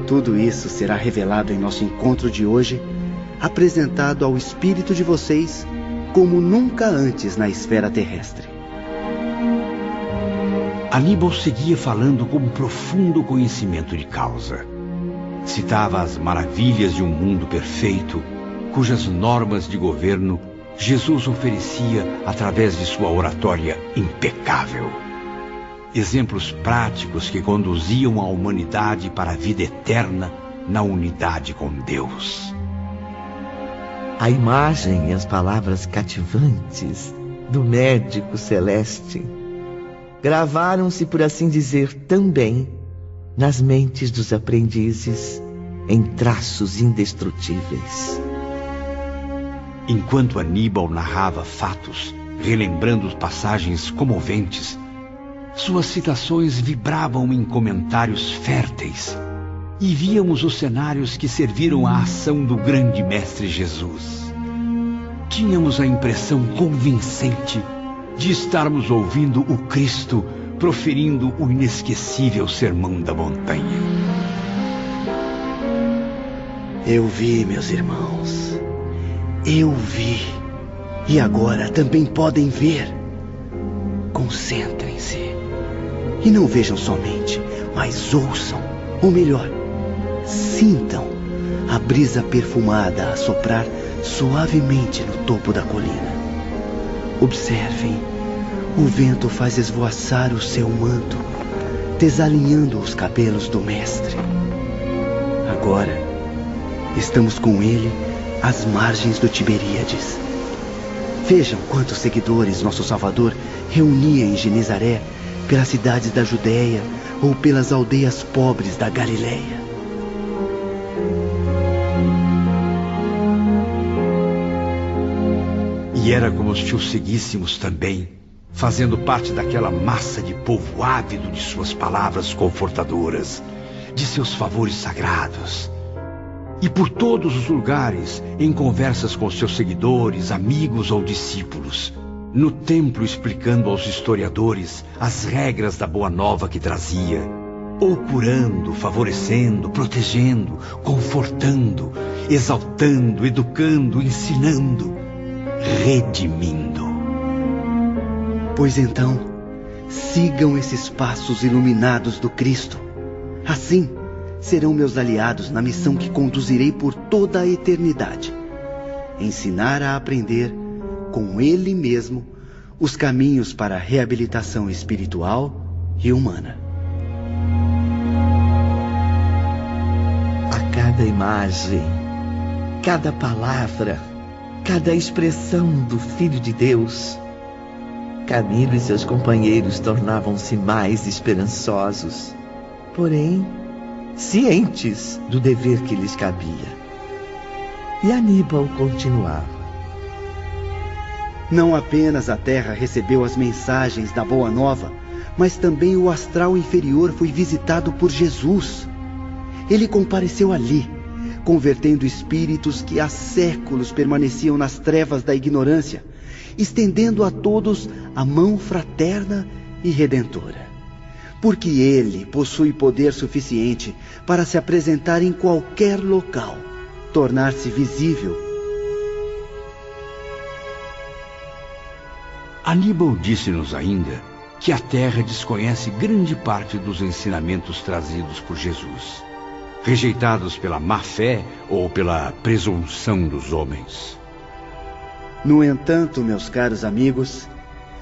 S9: Tudo isso será revelado em nosso encontro de hoje, apresentado ao espírito de vocês como nunca antes na esfera terrestre.
S4: Aníbal seguia falando com um profundo conhecimento de causa. Citava as maravilhas de um mundo perfeito, cujas normas de governo Jesus oferecia através de sua oratória impecável. Exemplos práticos que conduziam a humanidade para a vida eterna na unidade com Deus.
S1: A imagem e as palavras cativantes do médico celeste gravaram-se, por assim dizer, também nas mentes dos aprendizes em traços indestrutíveis.
S4: Enquanto Aníbal narrava fatos, relembrando passagens comoventes, suas citações vibravam em comentários férteis, e víamos os cenários que serviram à ação do grande mestre Jesus. Tínhamos a impressão convincente de estarmos ouvindo o Cristo proferindo o inesquecível Sermão da Montanha.
S9: Eu vi, meus irmãos. Eu vi. E agora também podem ver. Concentrem-se. E não vejam somente, mas ouçam. Ou melhor, sintam a brisa perfumada a soprar suavemente no topo da colina. Observem, o vento faz esvoaçar o seu manto, desalinhando os cabelos do mestre. Agora, estamos com ele às margens do Tiberíades. Vejam quantos seguidores nosso Salvador reunia em Genizaré, pelas cidades da Judéia ou pelas aldeias pobres da Galileia.
S4: E era como se o seguíssemos também, fazendo parte daquela massa de povo ávido de suas palavras confortadoras, de seus favores sagrados. E por todos os lugares, em conversas com seus seguidores, amigos ou discípulos, no templo explicando aos historiadores as regras da Boa Nova que trazia, ou curando, favorecendo, protegendo, confortando, exaltando, educando, ensinando, redimindo.
S9: Pois então, sigam esses passos iluminados do Cristo. Assim, serão meus aliados na missão que conduzirei por toda a eternidade. Ensinar a aprender, com Ele mesmo, os caminhos para a reabilitação espiritual e humana.
S1: A cada imagem, cada palavra, cada expressão do Filho de Deus, Camilo e seus companheiros tornavam-se mais esperançosos, porém cientes do dever que lhes cabia. E Aníbal continuava.
S9: Não apenas a Terra recebeu as mensagens da Boa Nova, mas também o astral inferior foi visitado por Jesus. Ele compareceu ali, convertendo espíritos que há séculos permaneciam nas trevas da ignorância, estendendo a todos a mão fraterna e redentora. Porque ele possui poder suficiente para se apresentar em qualquer local, tornar-se visível.
S4: Aníbal disse-nos ainda que a Terra desconhece grande parte dos ensinamentos trazidos por Jesus, rejeitados pela má fé ou pela presunção dos homens.
S9: No entanto, meus caros amigos,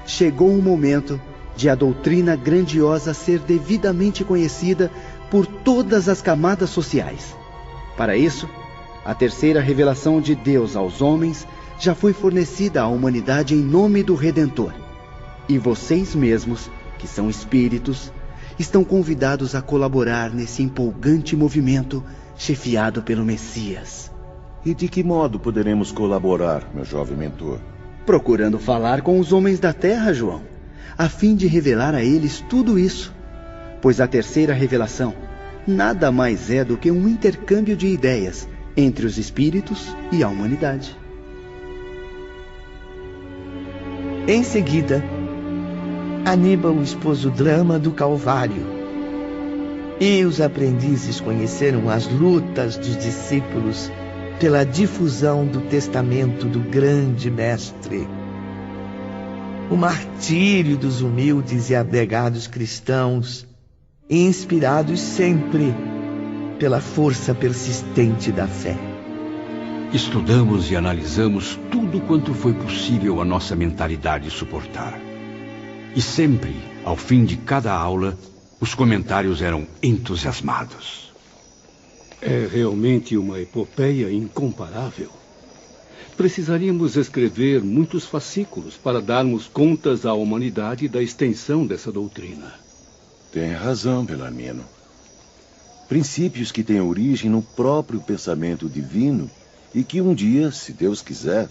S9: chegou o momento de a doutrina grandiosa ser devidamente conhecida por todas as camadas sociais. Para isso, a terceira revelação de Deus aos homens já foi fornecida à humanidade em nome do Redentor. E vocês mesmos, que são espíritos, estão convidados a colaborar nesse empolgante movimento chefiado pelo Messias.
S6: E de que modo poderemos colaborar, meu jovem mentor?
S9: Procurando falar com os homens da terra, João, a fim de revelar a eles tudo isso. Pois a terceira revelação nada mais é do que um intercâmbio de ideias entre os espíritos e a humanidade.
S1: Em seguida, Aníbal expôs o drama do Calvário. E os aprendizes conheceram as lutas dos discípulos pela difusão do testamento do grande mestre. O martírio dos humildes e abnegados cristãos, inspirados sempre pela força persistente da fé.
S4: Estudamos e analisamos tudo quanto foi possível a nossa mentalidade suportar. E sempre, ao fim de cada aula, os comentários eram entusiasmados.
S7: É realmente uma epopeia incomparável. Precisaríamos escrever muitos fascículos para darmos contas à humanidade da extensão dessa doutrina.
S6: Tem razão, Belarmino. Princípios que têm origem no próprio pensamento divino e que um dia, se Deus quiser,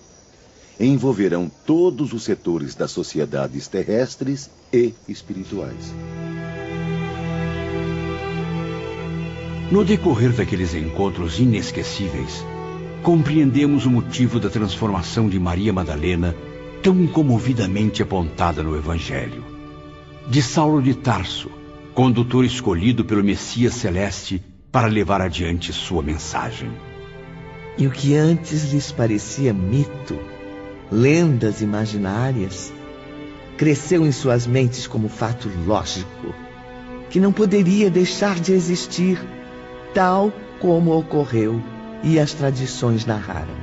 S6: envolverão todos os setores das sociedades terrestres e espirituais.
S4: No decorrer daqueles encontros inesquecíveis, compreendemos o motivo da transformação de Maria Madalena, tão comovidamente apontada no Evangelho. De Saulo de Tarso, condutor escolhido pelo Messias Celeste para levar adiante sua mensagem.
S1: E o que antes lhes parecia mito, lendas imaginárias, cresceu em suas mentes como fato lógico, que não poderia deixar de existir, tal como ocorreu e as tradições narraram.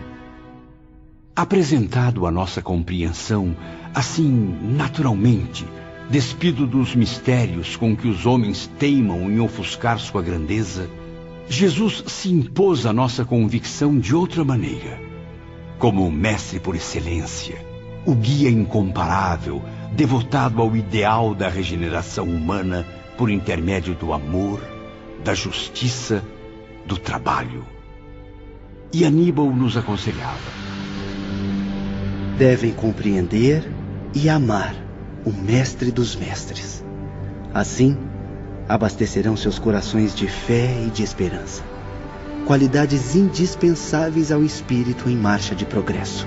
S4: Apresentado à nossa compreensão, assim, naturalmente, despido dos mistérios com que os homens teimam em ofuscar sua grandeza, Jesus se impôs à nossa convicção de outra maneira, como o mestre por excelência, o guia incomparável, devotado ao ideal da regeneração humana por intermédio do amor, da justiça, do trabalho. E Aníbal nos aconselhava:
S9: devem compreender e amar o mestre dos mestres. Assim, abastecerão seus corações de fé e de esperança, qualidades indispensáveis ao espírito em marcha de progresso.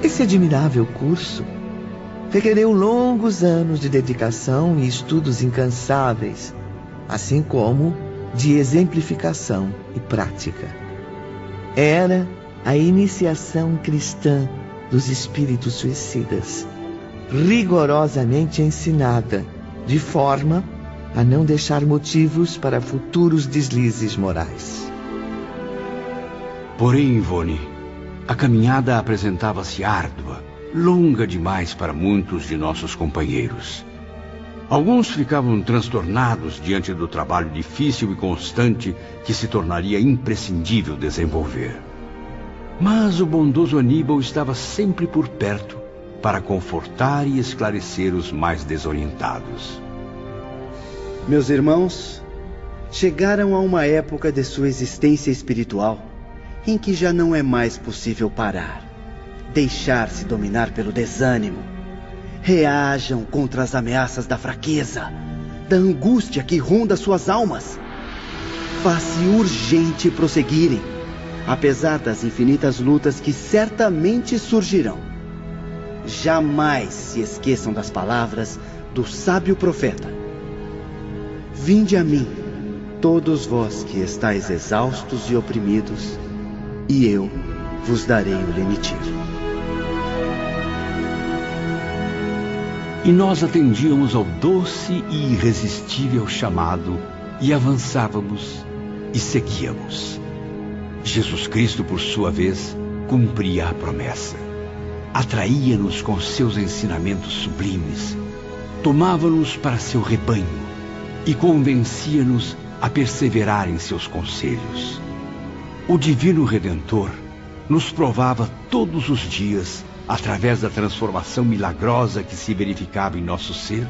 S1: Esse admirável curso requereu longos anos de dedicação e estudos incansáveis, assim como de exemplificação e prática. Era a iniciação cristã dos espíritos suicidas, rigorosamente ensinada, de forma a não deixar motivos para futuros deslizes morais.
S4: Porém, Ivone, a caminhada apresentava-se árdua, longa demais para muitos de nossos companheiros. Alguns ficavam transtornados diante do trabalho difícil e constante que se tornaria imprescindível desenvolver. Mas o bondoso Aníbal estava sempre por perto para confortar e esclarecer os mais desorientados.
S9: Meus irmãos, chegaram a uma época de sua existência espiritual em que já não é mais possível parar, deixar-se dominar pelo desânimo. Reajam contra as ameaças da fraqueza, da angústia que ronda suas almas. Faz-se urgente prosseguirem, apesar das infinitas lutas que certamente surgirão. Jamais se esqueçam das palavras do sábio profeta: vinde a mim, todos vós que estáis exaustos e oprimidos, e eu vos darei o lenitivo.
S4: E nós atendíamos ao doce e irresistível chamado e avançávamos e seguíamos. Jesus Cristo, por sua vez, cumpria a promessa. Atraía-nos com seus ensinamentos sublimes, tomava-nos para seu rebanho e convencia-nos a perseverar em seus conselhos. O Divino Redentor nos provava todos os dias, através da transformação milagrosa que se verificava em nosso ser,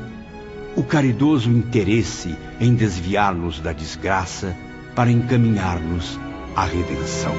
S4: o caridoso interesse em desviar-nos da desgraça para encaminhar-nos à redenção.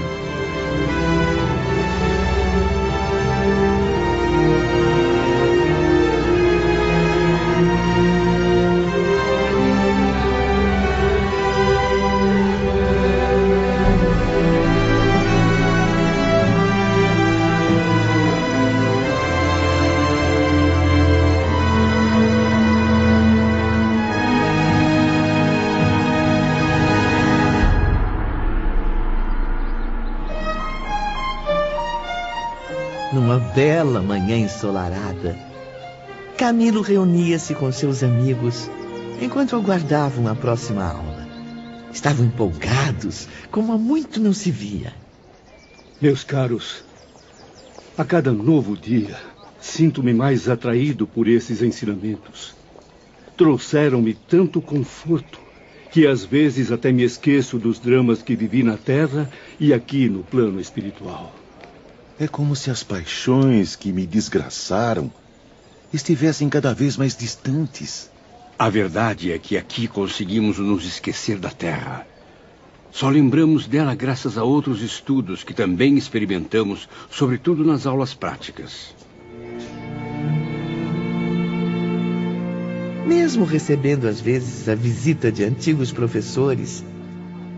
S1: Numa bela manhã ensolarada, Camilo reunia-se com seus amigos enquanto aguardavam a próxima aula. Estavam empolgados, como há muito não se via.
S7: Meus caros, a cada novo dia, sinto-me mais atraído por esses ensinamentos. Trouxeram-me tanto conforto que às vezes até me esqueço dos dramas que vivi na Terra e aqui no plano espiritual.
S6: É como se as paixões que me desgraçaram estivessem cada vez mais distantes.
S4: A verdade é que aqui conseguimos nos esquecer da Terra. Só lembramos dela graças a outros estudos que também experimentamos, sobretudo nas aulas práticas.
S1: Mesmo recebendo às vezes a visita de antigos professores,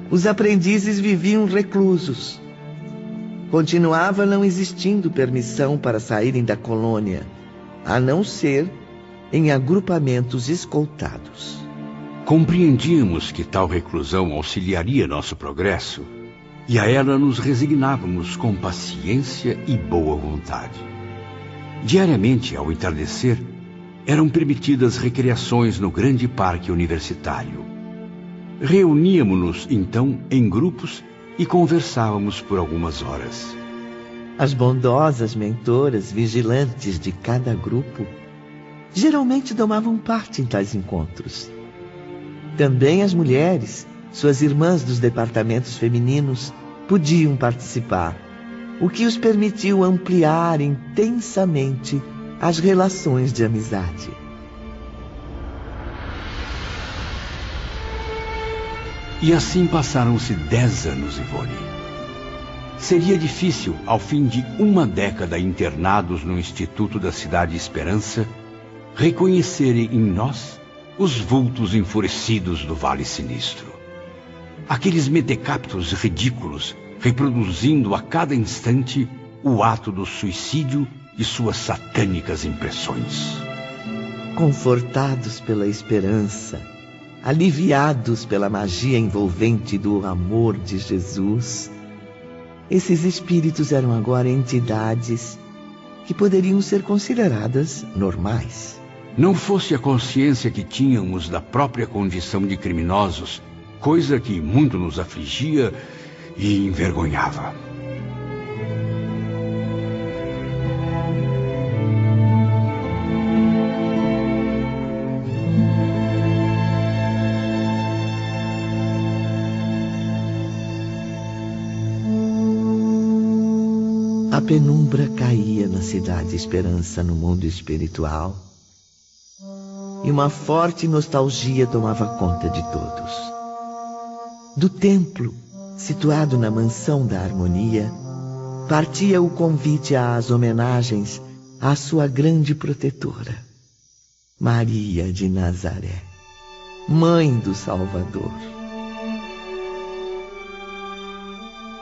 S1: os aprendizes viviam reclusos. Continuava não existindo permissão para saírem da colônia, a não ser em agrupamentos escoltados.
S4: Compreendíamos que tal reclusão auxiliaria nosso progresso, e a ela nos resignávamos com paciência e boa vontade. Diariamente, ao entardecer, eram permitidas recreações no grande parque universitário. Reuníamos-nos, então, em grupos e conversávamos por algumas horas.
S1: As bondosas mentoras vigilantes de cada grupo geralmente tomavam parte em tais encontros. Também as mulheres, suas irmãs dos departamentos femininos, podiam participar, o que os permitiu ampliar intensamente as relações de amizade.
S4: E assim passaram-se 10 anos, Ivone. Seria difícil, ao fim de uma década internados no Instituto da Cidade Esperança, reconhecerem em nós os vultos enfurecidos do Vale Sinistro. Aqueles metecaptos ridículos, reproduzindo a cada instante o ato do suicídio e suas satânicas impressões.
S1: Confortados pela esperança, aliviados pela magia envolvente do amor de Jesus, esses espíritos eram agora entidades que poderiam ser consideradas normais.
S4: Não fosse a consciência que tínhamos da própria condição de criminosos, coisa que muito nos afligia e envergonhava.
S1: penumbra caía na cidade Esperança no mundo espiritual, e uma forte nostalgia tomava conta de todos. Do templo, situado na mansão da harmonia, partia o convite às homenagens à sua grande protetora, Maria de Nazaré, Mãe do Salvador.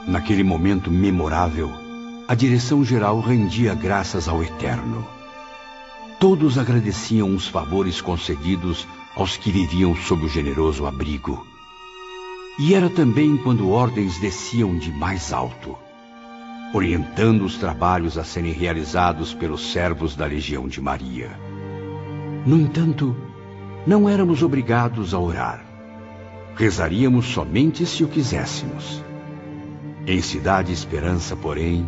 S4: Naquele momento memorável, a direção-geral rendia graças ao Eterno. Todos agradeciam os favores concedidos aos que viviam sob o generoso abrigo. E era também quando ordens desciam de mais alto, orientando os trabalhos a serem realizados pelos servos da Legião de Maria. No entanto, não éramos obrigados a orar. Rezaríamos somente se o quiséssemos. Em Cidade Esperança, porém,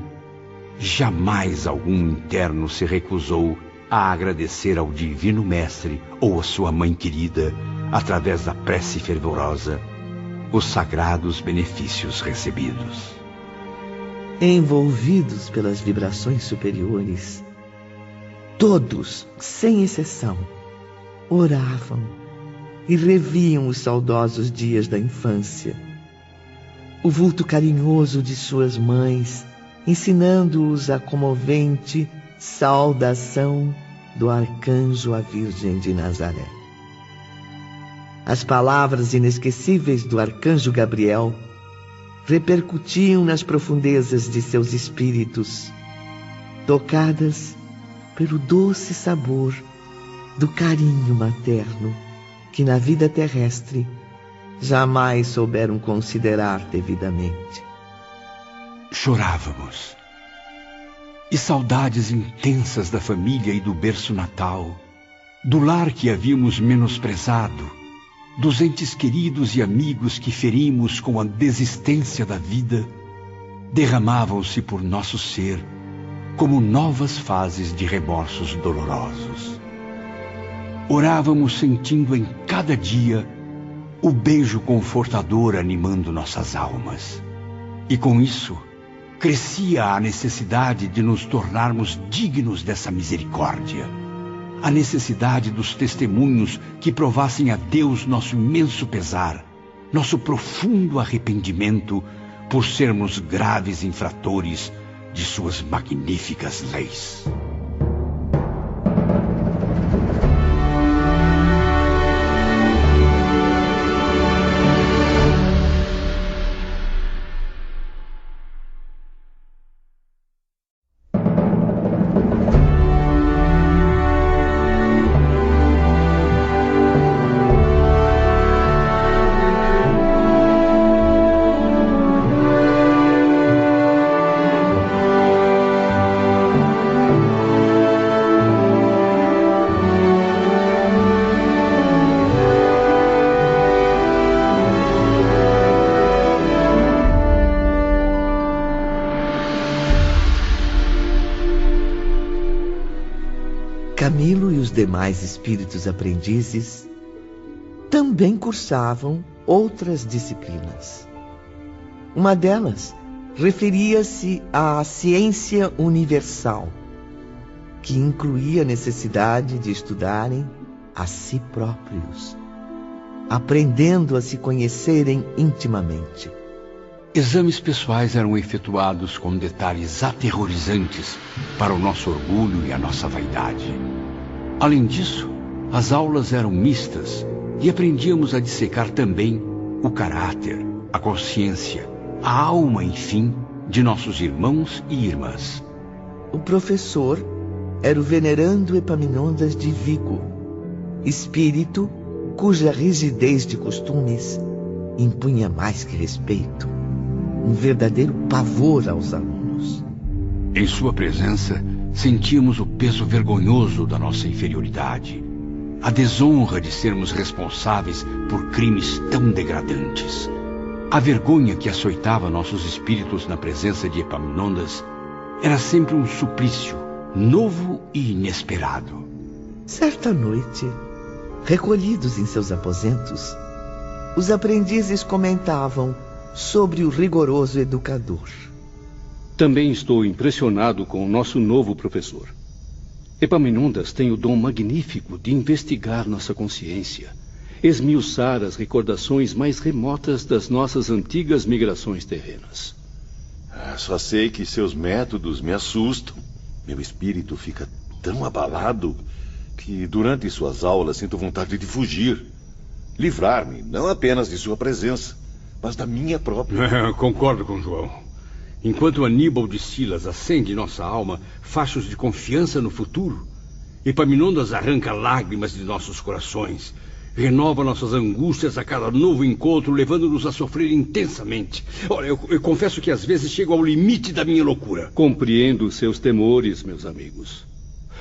S4: jamais algum interno se recusou a agradecer ao Divino Mestre ou à sua Mãe querida, através da prece fervorosa, os sagrados benefícios recebidos.
S1: Envolvidos pelas vibrações superiores, todos, sem exceção, oravam e reviam os saudosos dias da infância, o vulto carinhoso de suas mães, ensinando-os a comovente saudação do arcanjo à Virgem de Nazaré. As palavras inesquecíveis do arcanjo Gabriel repercutiam nas profundezas de seus espíritos, tocadas pelo doce sabor do carinho materno que na vida terrestre jamais souberam considerar devidamente.
S4: Chorávamos. E saudades intensas da família e do berço natal, do lar que havíamos menosprezado, dos entes queridos e amigos que ferimos com a desistência da vida, derramavam-se por nosso ser como novas fases de remorsos dolorosos. Orávamos sentindo em cada dia o beijo confortador animando nossas almas. E com isso, crescia a necessidade de nos tornarmos dignos dessa misericórdia. A necessidade dos testemunhos que provassem a Deus nosso imenso pesar, nosso profundo arrependimento por sermos graves infratores de suas magníficas leis.
S1: Camilo e os demais espíritos aprendizes também cursavam outras disciplinas. Uma delas referia-se à ciência universal, que incluía a necessidade de estudarem a si próprios, aprendendo a se conhecerem intimamente.
S4: Exames pessoais eram efetuados com detalhes aterrorizantes para o nosso orgulho e a nossa vaidade. Além disso, as aulas eram mistas e aprendíamos a dissecar também o caráter, a consciência, a alma, enfim, de nossos irmãos e irmãs.
S1: O professor era o venerando Epaminondas de Vigo, espírito cuja rigidez de costumes impunha mais que respeito, um verdadeiro pavor aos alunos.
S4: Em sua presença, sentíamos o peso vergonhoso da nossa inferioridade, a desonra de sermos responsáveis por crimes tão degradantes. A vergonha que açoitava nossos espíritos na presença de Epaminondas era sempre um suplício novo e inesperado.
S1: Certa noite, recolhidos em seus aposentos, os aprendizes comentavam sobre o rigoroso educador.
S7: Também estou impressionado com o nosso novo professor. Epaminondas tem o dom magnífico de investigar nossa consciência, esmiuçar as recordações mais remotas das nossas antigas migrações terrenas.
S6: Só sei que seus métodos me assustam. Meu espírito fica tão abalado que durante suas aulas sinto vontade de fugir. Livrar-me não apenas de sua presença, mas da minha própria.
S4: Concordo com João. Enquanto Aníbal de Silas acende em nossa alma fachos de confiança no futuro, Epaminondas arranca lágrimas de nossos corações, renova nossas angústias a cada novo encontro, levando-nos a sofrer intensamente. Olha, eu confesso que às vezes chego ao limite da minha loucura.
S7: Compreendo seus temores, meus amigos.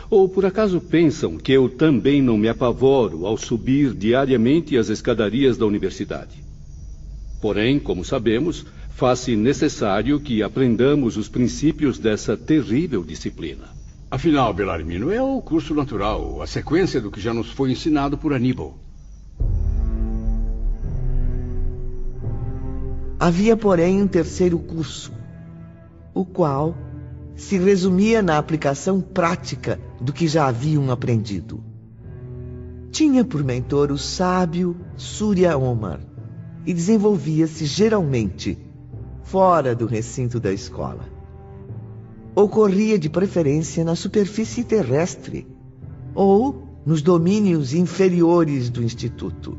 S7: Ou por acaso pensam que eu também não me apavoro ao subir diariamente as escadarias da universidade? Porém, como sabemos, faz-se necessário que aprendamos os princípios dessa terrível disciplina.
S4: Afinal, Belarmino, é o curso natural, a sequência do que já nos foi ensinado por Aníbal.
S1: Havia, porém, um terceiro curso, o qual se resumia na aplicação prática do que já haviam aprendido. Tinha por mentor o sábio Surya Omar e desenvolvia-se geralmente fora do recinto da escola. Ocorria de preferência na superfície terrestre ou nos domínios inferiores do instituto.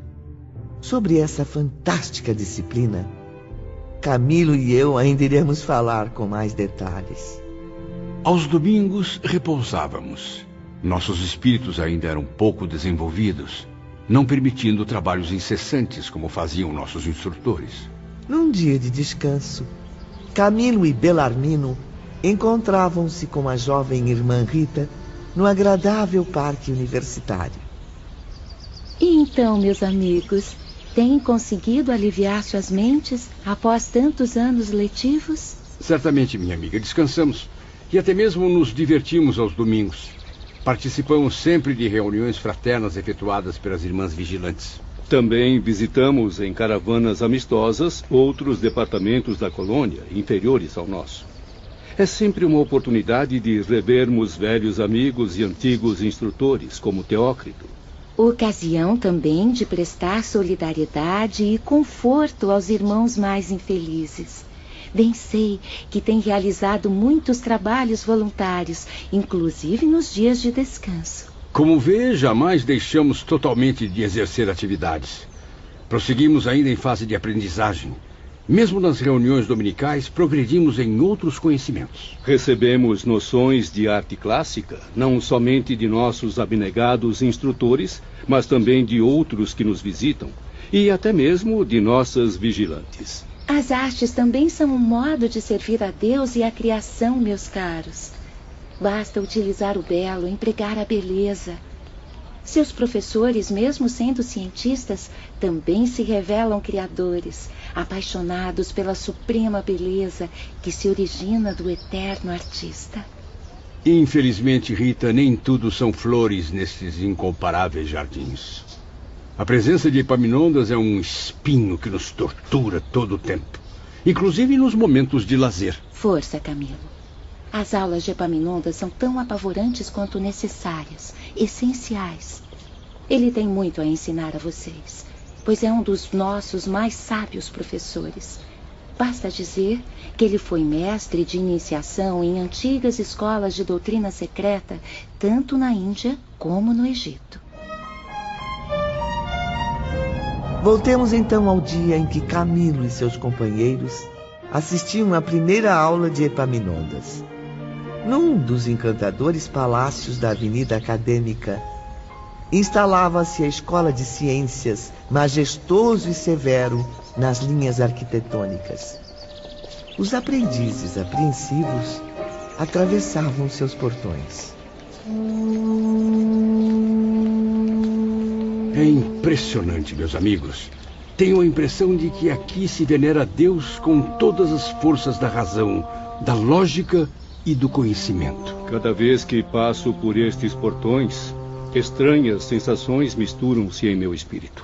S1: Sobre essa fantástica disciplina, Camilo e eu ainda iremos falar com mais detalhes.
S4: Aos domingos repousávamos. Nossos espíritos ainda eram pouco desenvolvidos, não permitindo trabalhos incessantes como faziam nossos instrutores.
S1: Num dia de descanso, Camilo e Belarmino encontravam-se com a jovem irmã Rita no agradável parque universitário.
S8: E então, meus amigos, têm conseguido aliviar suas mentes após tantos anos letivos?
S4: Certamente, minha amiga, descansamos e até mesmo nos divertimos aos domingos. Participamos sempre de reuniões fraternas efetuadas pelas irmãs vigilantes.
S7: Também visitamos em caravanas amistosas outros departamentos da colônia, inferiores ao nosso. É sempre uma oportunidade de revermos velhos amigos e antigos instrutores, como Teócrito.
S8: Ocasião também de prestar solidariedade e conforto aos irmãos mais infelizes. Bem sei que tem realizado muitos trabalhos voluntários, inclusive nos dias de descanso.
S4: Como vê, jamais deixamos totalmente de exercer atividades. Prosseguimos ainda em fase de aprendizagem. Mesmo nas reuniões dominicais, progredimos em outros conhecimentos.
S7: Recebemos noções de arte clássica, não somente de nossos abnegados instrutores, mas também de outros que nos visitam, e até mesmo de nossas vigilantes.
S8: As artes também são um modo de servir a Deus e a criação, meus caros. Basta utilizar o belo, empregar a beleza. Seus professores, mesmo sendo cientistas, também se revelam criadores, apaixonados pela suprema beleza que se origina do eterno artista.
S4: Infelizmente, Rita, nem tudo são flores nesses incomparáveis jardins. A presença de Epaminondas é um espinho que nos tortura todo o tempo, inclusive nos momentos de lazer.
S8: Força, Camilo. As aulas de Epaminondas são tão apavorantes quanto necessárias, essenciais. Ele tem muito a ensinar a vocês, pois é um dos nossos mais sábios professores. Basta dizer que ele foi mestre de iniciação em antigas escolas de doutrina secreta, tanto na Índia como no Egito.
S1: Voltemos então ao dia em que Camilo e seus companheiros assistiam à primeira aula de Epaminondas. Num dos encantadores palácios da Avenida Acadêmica, instalava-se a Escola de Ciências, majestoso e severo nas linhas arquitetônicas. Os aprendizes apreensivos atravessavam seus portões.
S4: É impressionante, meus amigos. Tenho a impressão de que aqui se venera Deus com todas as forças da razão, da lógica e do conhecimento.
S7: Cada vez que passo por estes portões, estranhas sensações misturam-se em meu espírito.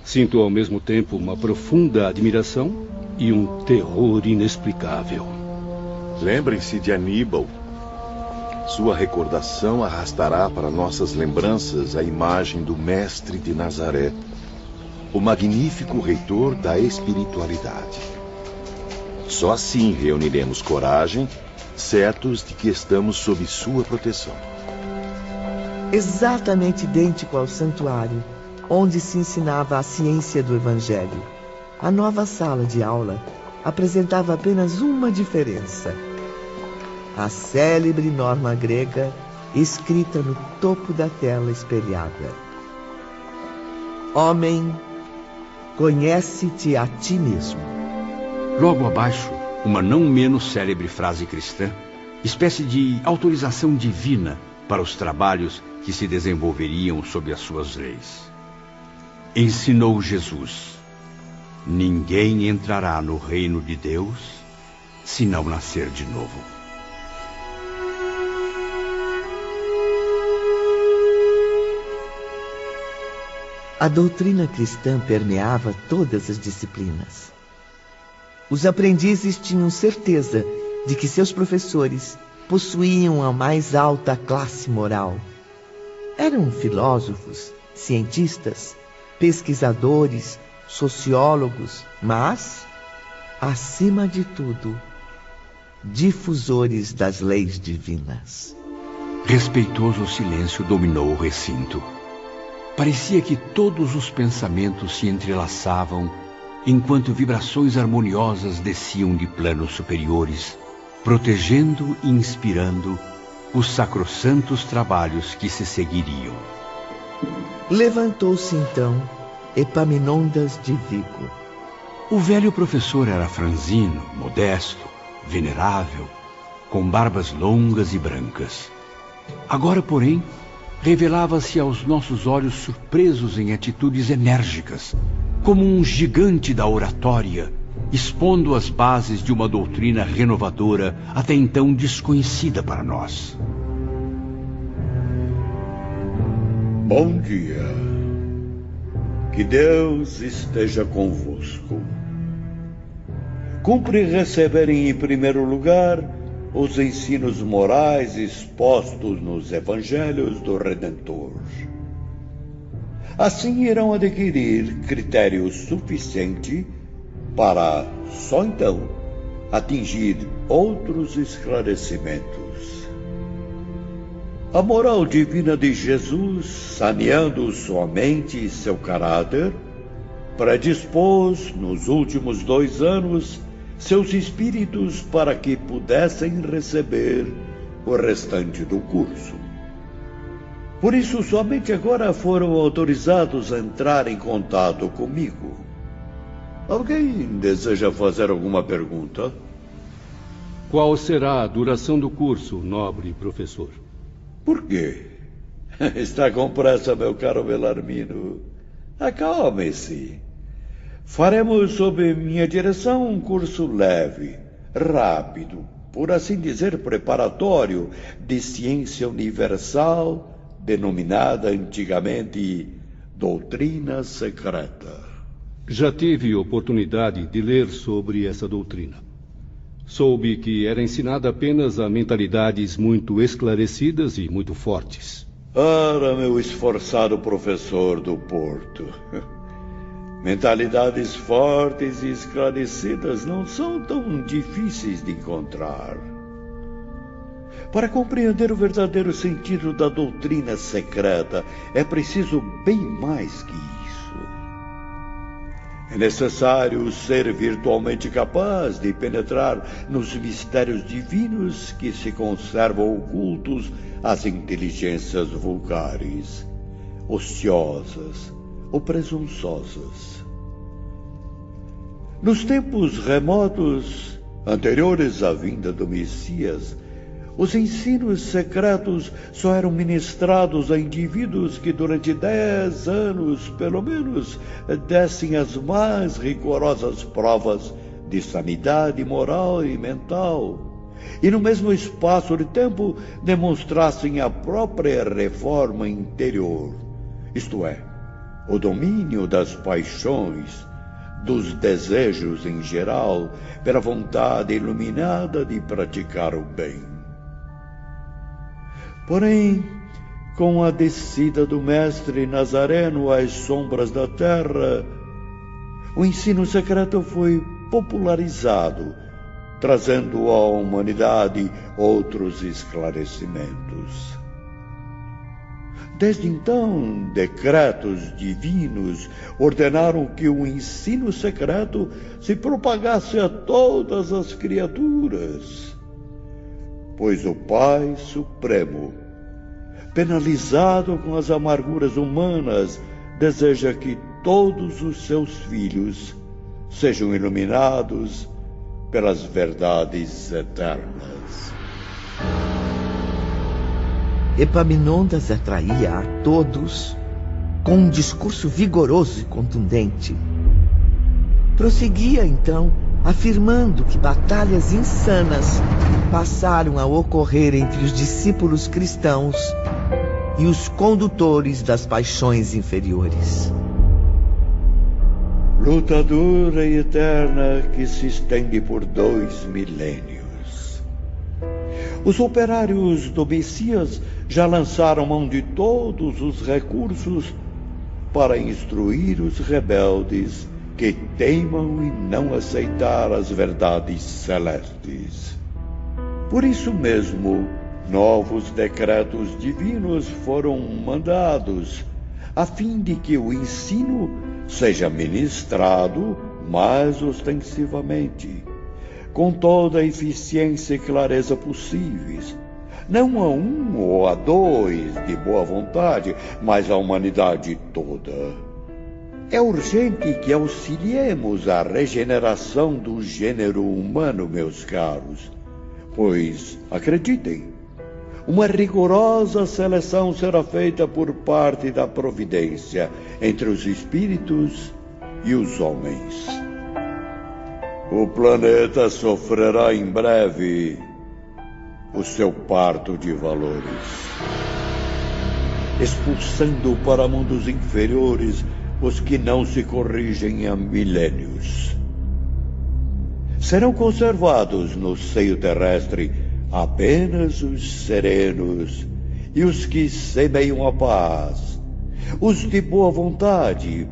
S7: Sinto ao mesmo tempo uma profunda admiração e um terror inexplicável.
S6: Lembrem-se de Aníbal. Sua recordação arrastará para nossas lembranças a imagem do Mestre de Nazaré, o magnífico reitor da espiritualidade. Só assim reuniremos coragem, certos de que estamos sob sua proteção.
S1: Exatamente idêntico ao santuário, onde se ensinava a ciência do Evangelho, a nova sala de aula apresentava apenas uma diferença: a célebre norma grega escrita no topo da tela espelhada. Homem, conhece-te a ti mesmo.
S4: Logo abaixo, uma não menos célebre frase cristã, espécie de autorização divina para os trabalhos que se desenvolveriam sob as suas leis. Ensinou Jesus: ninguém entrará no reino de Deus se não nascer de novo.
S1: A doutrina cristã permeava todas as disciplinas. Os aprendizes tinham certeza de que seus professores possuíam a mais alta classe moral. Eram filósofos, cientistas, pesquisadores, sociólogos, mas, acima de tudo, difusores das leis divinas.
S4: Respeitoso silêncio dominou o recinto. Parecia que todos os pensamentos se entrelaçavam, enquanto vibrações harmoniosas desciam de planos superiores, protegendo e inspirando os sacrossantos trabalhos que se seguiriam.
S1: Levantou-se então Epaminondas de Vigo.
S4: O velho professor era franzino, modesto, venerável, com barbas longas e brancas. Agora, porém, revelava-se aos nossos olhos surpresos em atitudes enérgicas, como um gigante da oratória, expondo as bases de uma doutrina renovadora até então desconhecida para nós.
S10: Bom dia. Que Deus esteja convosco. Cumpre receberem em primeiro lugar os ensinos morais expostos nos Evangelhos do Redentor. Assim irão adquirir critério suficiente para, só então, atingir outros esclarecimentos. A moral divina de Jesus, saneando sua mente e seu caráter, predispôs, nos últimos 2 anos, seus espíritos para que pudessem receber o restante do curso. Por isso, somente agora foram autorizados a entrar em contato comigo. Alguém deseja fazer alguma pergunta?
S7: Qual será a duração do curso, nobre professor?
S10: Por quê? Está com pressa, meu caro Belarmino. Acalme-se. Faremos, sob minha direção, um curso leve, rápido, por assim dizer, preparatório, de ciência universal, denominada antigamente doutrina secreta.
S7: Já tive oportunidade de ler sobre essa doutrina. Soube que era ensinada apenas a mentalidades muito esclarecidas e muito fortes.
S10: Ora, meu esforçado professor do Porto. Mentalidades fortes e esclarecidas não são tão difíceis de encontrar. Para compreender o verdadeiro sentido da doutrina secreta, é preciso bem mais que isso. É necessário ser virtualmente capaz de penetrar nos mistérios divinos que se conservam ocultos às inteligências vulgares, ociosas ou presunçosas. Nos tempos remotos, anteriores à vinda do Messias, os ensinos secretos só eram ministrados a indivíduos que durante 10 anos, pelo menos, dessem as mais rigorosas provas de sanidade moral e mental, e no mesmo espaço de tempo demonstrassem a própria reforma interior, isto é, o domínio das paixões, dos desejos em geral, pela vontade iluminada de praticar o bem. Porém, com a descida do Mestre Nazareno às sombras da terra, o ensino secreto foi popularizado, trazendo à humanidade outros esclarecimentos. Desde então, decretos divinos ordenaram que o ensino secreto se propagasse a todas as criaturas, pois o Pai Supremo, penalizado com as amarguras humanas, deseja que todos os seus filhos sejam iluminados pelas verdades eternas.
S1: Epaminondas atraía a todos com um discurso vigoroso e contundente. Prosseguia, então, afirmando que batalhas insanas passaram a ocorrer entre os discípulos cristãos e os condutores das paixões inferiores.
S10: Luta dura e eterna que se estende por 2 milênios. Os operários do Messias já lançaram mão de todos os recursos para instruir os rebeldes que teimam em não aceitar as verdades celestes. Por isso mesmo, novos decretos divinos foram mandados, a fim de que o ensino seja ministrado mais ostensivamente, com toda a eficiência e clareza possíveis, não a um ou a dois de boa vontade, mas à humanidade toda. É urgente que auxiliemos a regeneração do gênero humano, meus caros, pois, acreditem, uma rigorosa seleção será feita por parte da providência entre os espíritos e os homens. O planeta sofrerá em breve o seu parto de valores, expulsando para mundos inferiores os que não se corrigem há milênios. Serão conservados no seio terrestre apenas os serenos e os que semeiam a paz, os de boa vontade,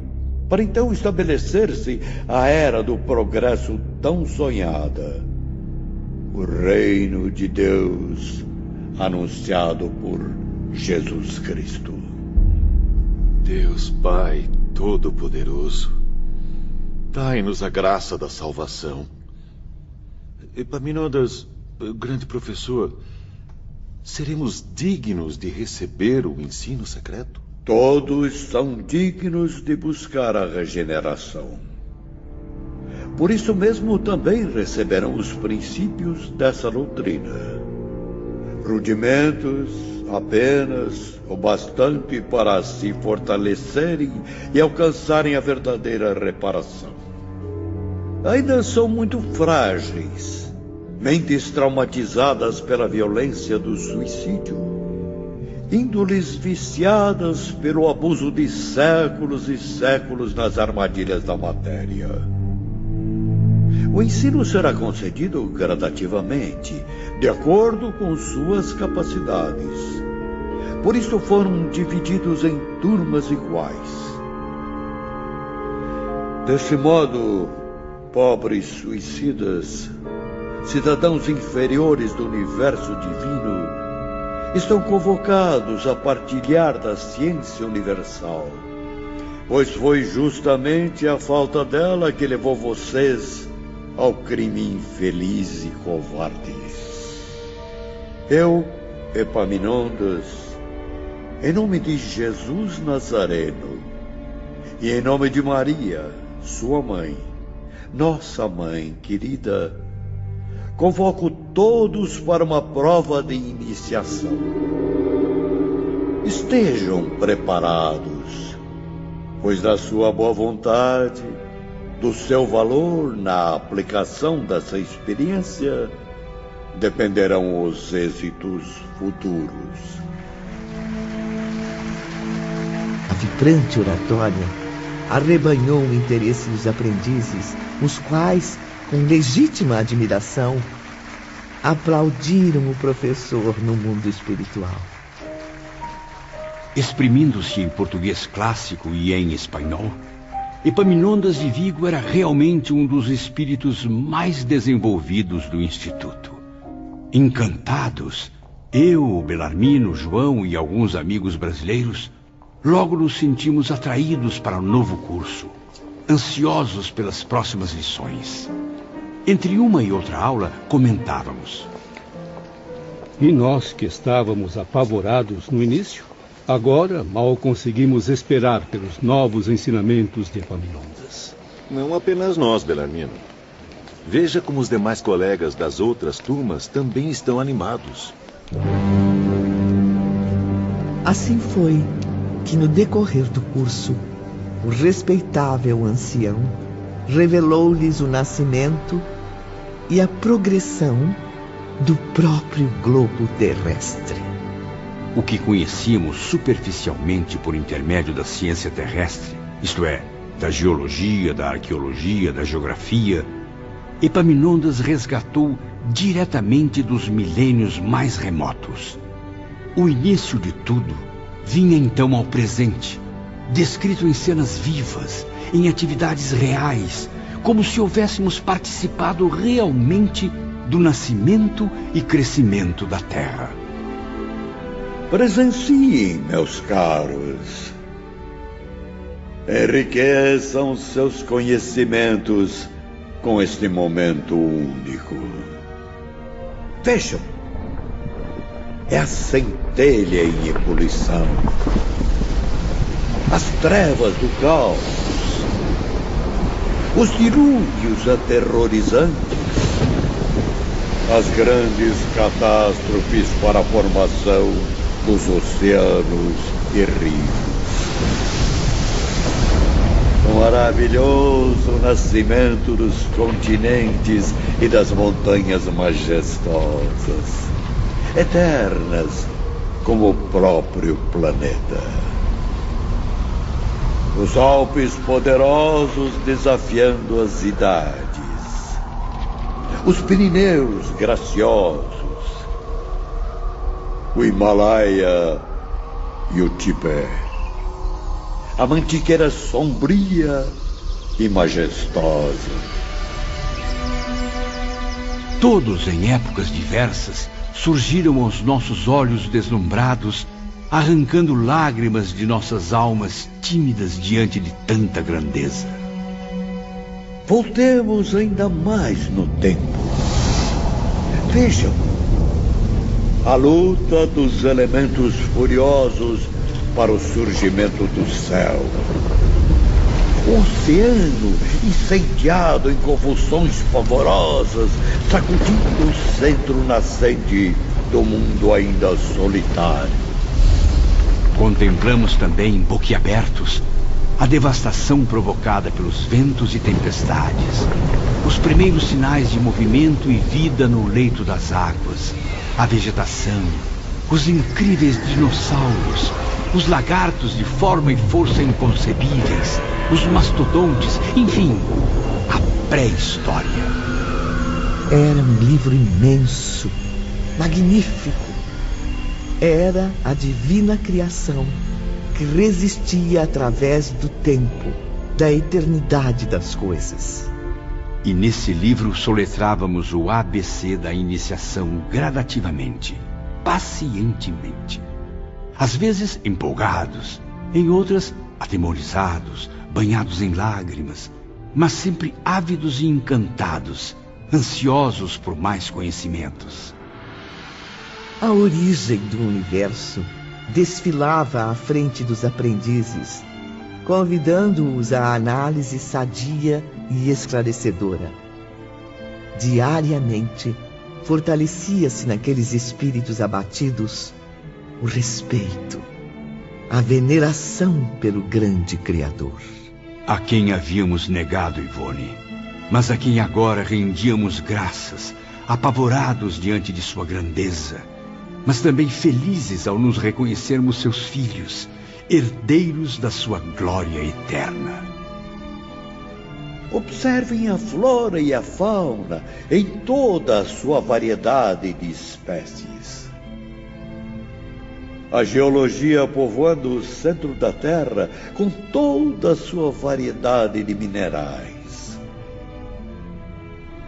S10: para então estabelecer-se a era do progresso tão sonhada, o reino de Deus anunciado por Jesus Cristo.
S6: Deus Pai Todo-Poderoso, dai-nos a graça da salvação. Epaminondas, grande professor, seremos dignos de receber o ensino secreto?
S10: Todos são dignos de buscar a regeneração. Por isso mesmo também receberão os princípios dessa doutrina. Rudimentos apenas o bastante para se fortalecerem e alcançarem a verdadeira reparação. Ainda são muito frágeis, mentes traumatizadas pela violência do suicídio, índoles viciadas pelo abuso de séculos e séculos nas armadilhas da matéria. O ensino será concedido gradativamente, de acordo com suas capacidades. Por isso foram divididos em turmas iguais. Desse modo, pobres suicidas, cidadãos inferiores do universo divino, estão convocados a partilhar da ciência universal, pois foi justamente a falta dela que levou vocês ao crime infeliz e covarde. Eu, Epaminondas, em nome de Jesus Nazareno e em nome de Maria, sua mãe, nossa mãe querida, convoco todos para uma prova de iniciação. Estejam preparados, pois da sua boa vontade, do seu valor na aplicação dessa experiência, dependerão os êxitos futuros.
S1: A vibrante oratória arrebanhou o interesse dos aprendizes, os quais, com legítima admiração, aplaudiram o professor no mundo espiritual.
S4: Exprimindo-se em português clássico e em espanhol, Epaminondas de Vigo era realmente um dos espíritos mais desenvolvidos do Instituto. Encantados, eu, Belarmino, João e alguns amigos brasileiros, logo nos sentimos atraídos para o novo curso, ansiosos pelas próximas lições. Entre uma e outra aula, comentávamos.
S7: E nós que estávamos apavorados no início, agora mal conseguimos esperar pelos novos ensinamentos de Epaminondas.
S6: Não apenas nós, Belarmino. Veja como os demais colegas das outras turmas também estão animados.
S1: Assim foi que, no decorrer do curso, o respeitável ancião revelou-lhes o nascimento e a progressão do próprio globo terrestre.
S4: O que conhecíamos superficialmente por intermédio da ciência terrestre, isto é, da geologia, da arqueologia, da geografia, Epaminondas resgatou diretamente dos milênios mais remotos. O início de tudo vinha então ao presente, descrito em cenas vivas, em atividades reais, como se houvéssemos participado realmente do nascimento e crescimento da Terra.
S10: Presenciem, meus caros. Enriqueçam seus conhecimentos com este momento único. Vejam, é a centelha em ebulição, as trevas do caos, os dilúvios aterrorizantes, as grandes catástrofes para a formação dos oceanos e rios. O maravilhoso nascimento dos continentes e das montanhas majestosas, eternas como o próprio planeta. Os Alpes poderosos desafiando as idades, os Pirineus graciosos, o Himalaia e o Tibete, a Mantiqueira sombria e majestosa.
S4: Todos, em épocas diversas, surgiram aos nossos olhos deslumbrados, arrancando lágrimas de nossas almas tímidas diante de tanta grandeza.
S10: Voltemos ainda mais no tempo. Vejam, a luta dos elementos furiosos para o surgimento do céu. O oceano incendiado em convulsões pavorosas, sacudindo o centro nascente do mundo ainda solitário.
S4: Contemplamos também, boquiabertos, a devastação provocada pelos ventos e tempestades, os primeiros sinais de movimento e vida no leito das águas, a vegetação, os incríveis dinossauros, os lagartos de forma e força inconcebíveis, os mastodontes, enfim, a pré-história.
S1: Era um livro imenso, magnífico. Era a divina criação que resistia através do tempo, da eternidade das coisas.
S4: E nesse livro soletrávamos o ABC da iniciação gradativamente, pacientemente. Às vezes empolgados, em outras atemorizados, banhados em lágrimas, mas sempre ávidos e encantados, ansiosos por mais conhecimentos.
S1: A origem do universo desfilava à frente dos aprendizes, convidando-os à análise sadia e esclarecedora. Diariamente, fortalecia-se naqueles espíritos abatidos o respeito, a veneração pelo grande Criador.
S4: A quem havíamos negado, Ivone, mas a quem agora rendíamos graças, apavorados diante de sua grandeza, mas também felizes ao nos reconhecermos seus filhos, herdeiros da sua glória eterna.
S10: observem a flora e a fauna em toda a sua variedade de espécies. A geologia povoando o centro da Terra com toda a sua variedade de minerais.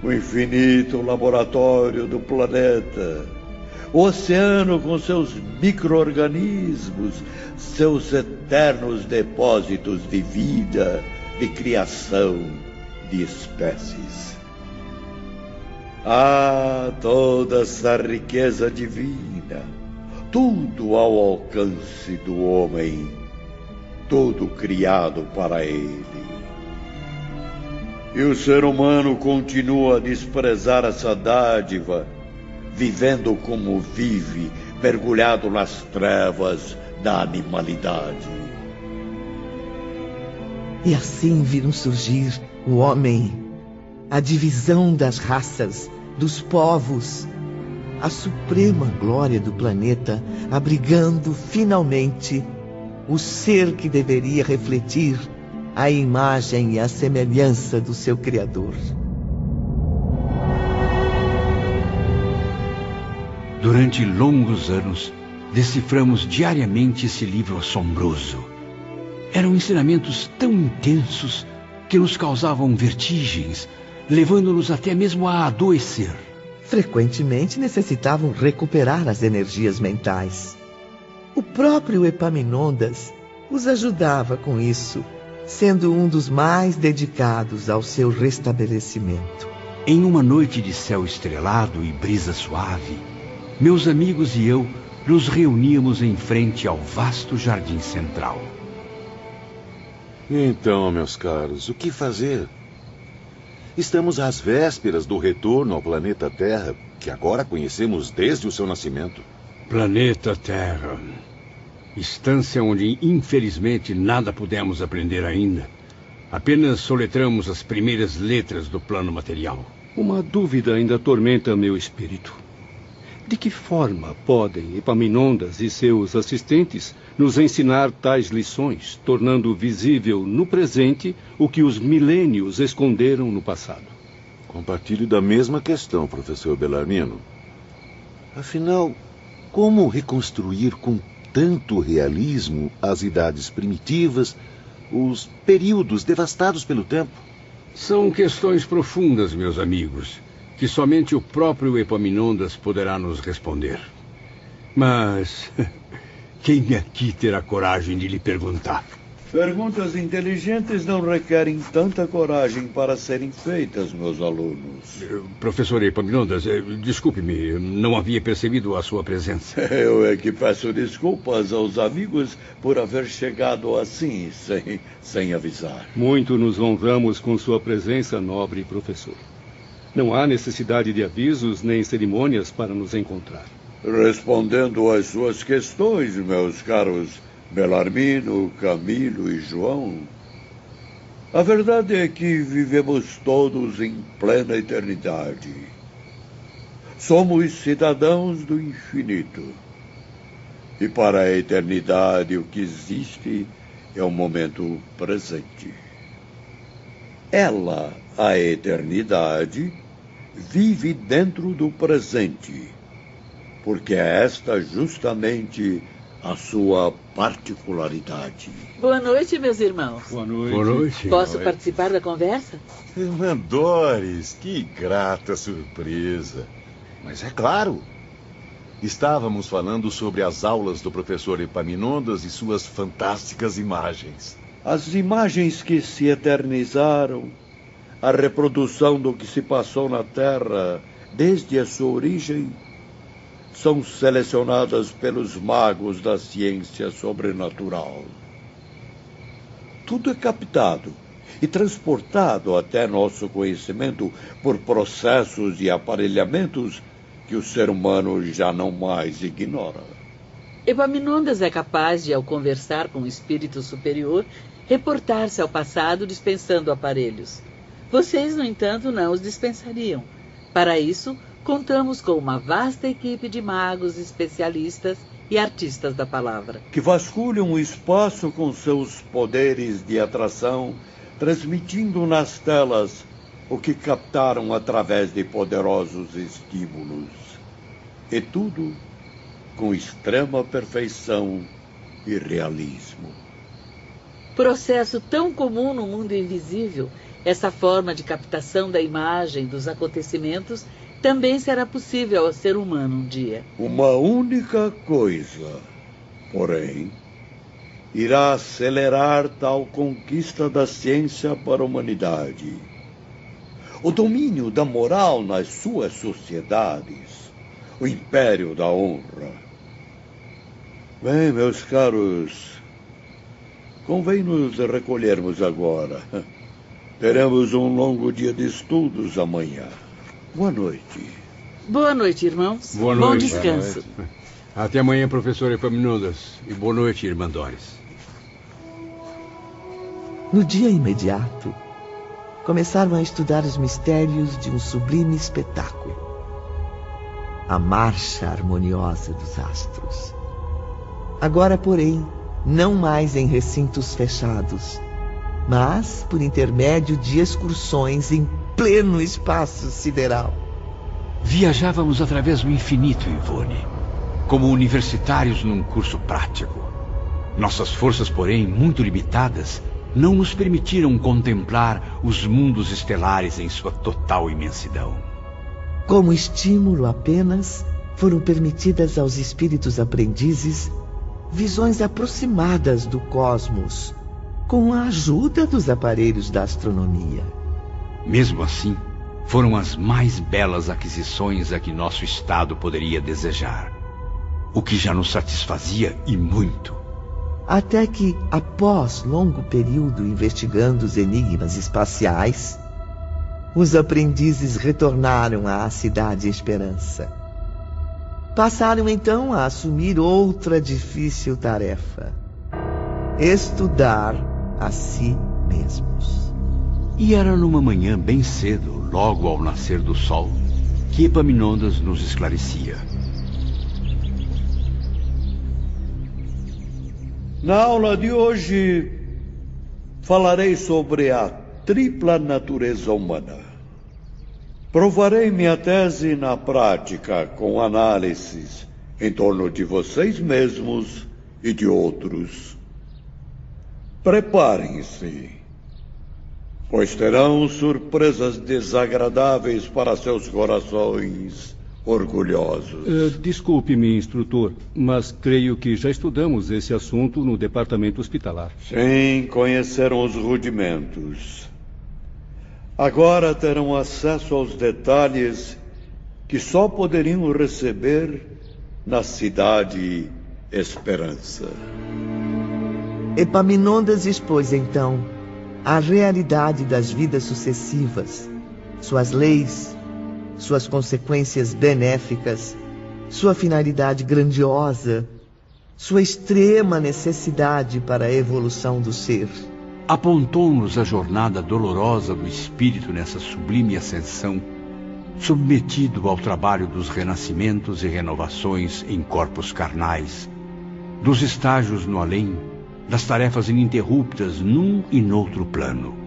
S10: O infinito laboratório do planeta. O oceano com seus micro-organismos, seus eternos depósitos de vida, de criação, de espécies. Ah, toda essa riqueza divina, tudo ao alcance do homem, tudo criado para ele. E o ser humano continua a desprezar essa dádiva, vivendo como vive, mergulhado nas trevas da animalidade.
S1: E assim viram surgir o homem, a divisão das raças, dos povos, a suprema glória do planeta, abrigando finalmente o ser que deveria refletir a imagem e a semelhança do seu Criador.
S4: Durante longos anos, deciframos diariamente esse livro assombroso. Eram ensinamentos tão intensos que nos causavam vertigens, levando-nos até mesmo a adoecer.
S1: Frequentemente necessitavam recuperar as energias mentais. O próprio Epaminondas os ajudava com isso, sendo um dos mais dedicados ao seu restabelecimento.
S4: Em uma noite de céu estrelado e brisa suave, meus amigos e eu nos reuníamos em frente ao vasto jardim central.
S6: Então, meus caros, o que fazer? Estamos às vésperas do retorno ao planeta Terra, que agora conhecemos desde o seu nascimento.
S4: Planeta Terra. Instância onde, infelizmente, nada pudemos aprender ainda. Apenas soletramos as primeiras letras do plano material.
S7: Uma dúvida ainda atormenta meu espírito. De que forma podem Epaminondas e seus assistentes nos ensinar tais lições, tornando visível no presente o que os milênios esconderam no passado?
S6: Compartilho da mesma questão, professor Bellarmino. Afinal, como reconstruir com tanto realismo as idades primitivas, os períodos devastados pelo tempo?
S4: São questões profundas, meus amigos, que somente o próprio Epaminondas poderá nos responder. Mas quem aqui terá coragem de lhe perguntar?
S10: Perguntas inteligentes não requerem tanta coragem para serem feitas, meus alunos.
S4: Professor Epaminondas, desculpe-me, não havia percebido a sua presença.
S10: Eu é que peço desculpas aos amigos por haver chegado assim, sem avisar.
S7: Muito nos honramos com sua presença, nobre professor. Não há necessidade de avisos nem cerimônias para nos encontrar.
S10: Respondendo às suas questões, meus caros Bellarmino, Camilo e João, a verdade é que vivemos todos em plena eternidade. Somos cidadãos do infinito. E para a eternidade o que existe é o momento presente. Ela, a eternidade, vive dentro do presente, porque é esta justamente a sua particularidade.
S3: Boa noite, meus irmãos.
S7: Boa noite.
S4: Boa noite.
S3: Posso participar da conversa?
S6: Irmã Doris, que grata surpresa. Mas é claro, estávamos falando sobre as aulas do professor Epaminondas e suas fantásticas imagens.
S10: As imagens que se eternizaram, a reprodução do que se passou na Terra desde a sua origem, são selecionadas pelos magos da ciência sobrenatural. Tudo é captado e transportado até nosso conhecimento por processos e aparelhamentos que o ser humano já não mais ignora.
S3: Epaminondas é capaz de, ao conversar com um espírito superior, reportar-se ao passado dispensando aparelhos. Vocês, no entanto, não os dispensariam. Para isso, contamos com uma vasta equipe de magos, especialistas e artistas da palavra.
S10: Que vasculham o espaço com seus poderes de atração, transmitindo nas telas o que captaram através de poderosos estímulos. E tudo com extrema perfeição e realismo.
S3: Processo tão comum no mundo invisível, essa forma de captação da imagem dos acontecimentos também será possível ao ser humano um dia.
S10: Uma única coisa, porém, irá acelerar tal conquista da ciência para a humanidade. O domínio da moral nas suas sociedades, o império da honra. Bem, meus caros, convém nos recolhermos agora. Teremos um longo dia de estudos amanhã. Boa noite.
S3: Boa noite, irmãos.
S4: Boa noite.
S3: Bom descanso.
S4: Boa noite. Até amanhã, professor Epaminondas. E boa noite, irmã Doris.
S1: No dia imediato, começaram a estudar os mistérios de um sublime espetáculo. A marcha harmoniosa dos astros. Agora, porém, não mais em recintos fechados, mas por intermédio de excursões em pleno espaço sideral.
S4: Viajávamos através do infinito, Ivone, como universitários num curso prático. Nossas forças, porém, muito limitadas, não nos permitiram contemplar os mundos estelares em sua total imensidão.
S1: Como estímulo apenas, foram permitidas aos espíritos aprendizes visões aproximadas do cosmos, com a ajuda dos aparelhos da astronomia.
S4: Mesmo assim, foram as mais belas aquisições a que nosso Estado poderia desejar, o que já nos satisfazia e muito.
S1: Até que, após longo período investigando os enigmas espaciais, os aprendizes retornaram à Cidade Esperança. Passaram então a assumir outra difícil tarefa: estudar a si mesmos.
S4: E era numa manhã bem cedo, logo ao nascer do sol, que Epaminondas nos esclarecia.
S10: Na aula de hoje, falarei sobre a tripla natureza humana. Provarei minha tese na prática, com análises em torno de vocês mesmos e de outros. Preparem-se, pois terão surpresas desagradáveis para seus corações orgulhosos.
S7: Desculpe-me, instrutor, mas creio que já estudamos esse assunto no departamento hospitalar.
S10: Sim, conheceram os rudimentos. Agora terão acesso aos detalhes que só poderiam receber na Cidade Esperança.
S1: Epaminondas expôs então a realidade das vidas sucessivas, suas leis, suas consequências benéficas, sua finalidade grandiosa, sua extrema necessidade para a evolução do ser.
S4: Apontou-nos a jornada dolorosa do espírito nessa sublime ascensão, submetido ao trabalho dos renascimentos e renovações em corpos carnais, dos estágios no além, das tarefas ininterruptas num e noutro plano.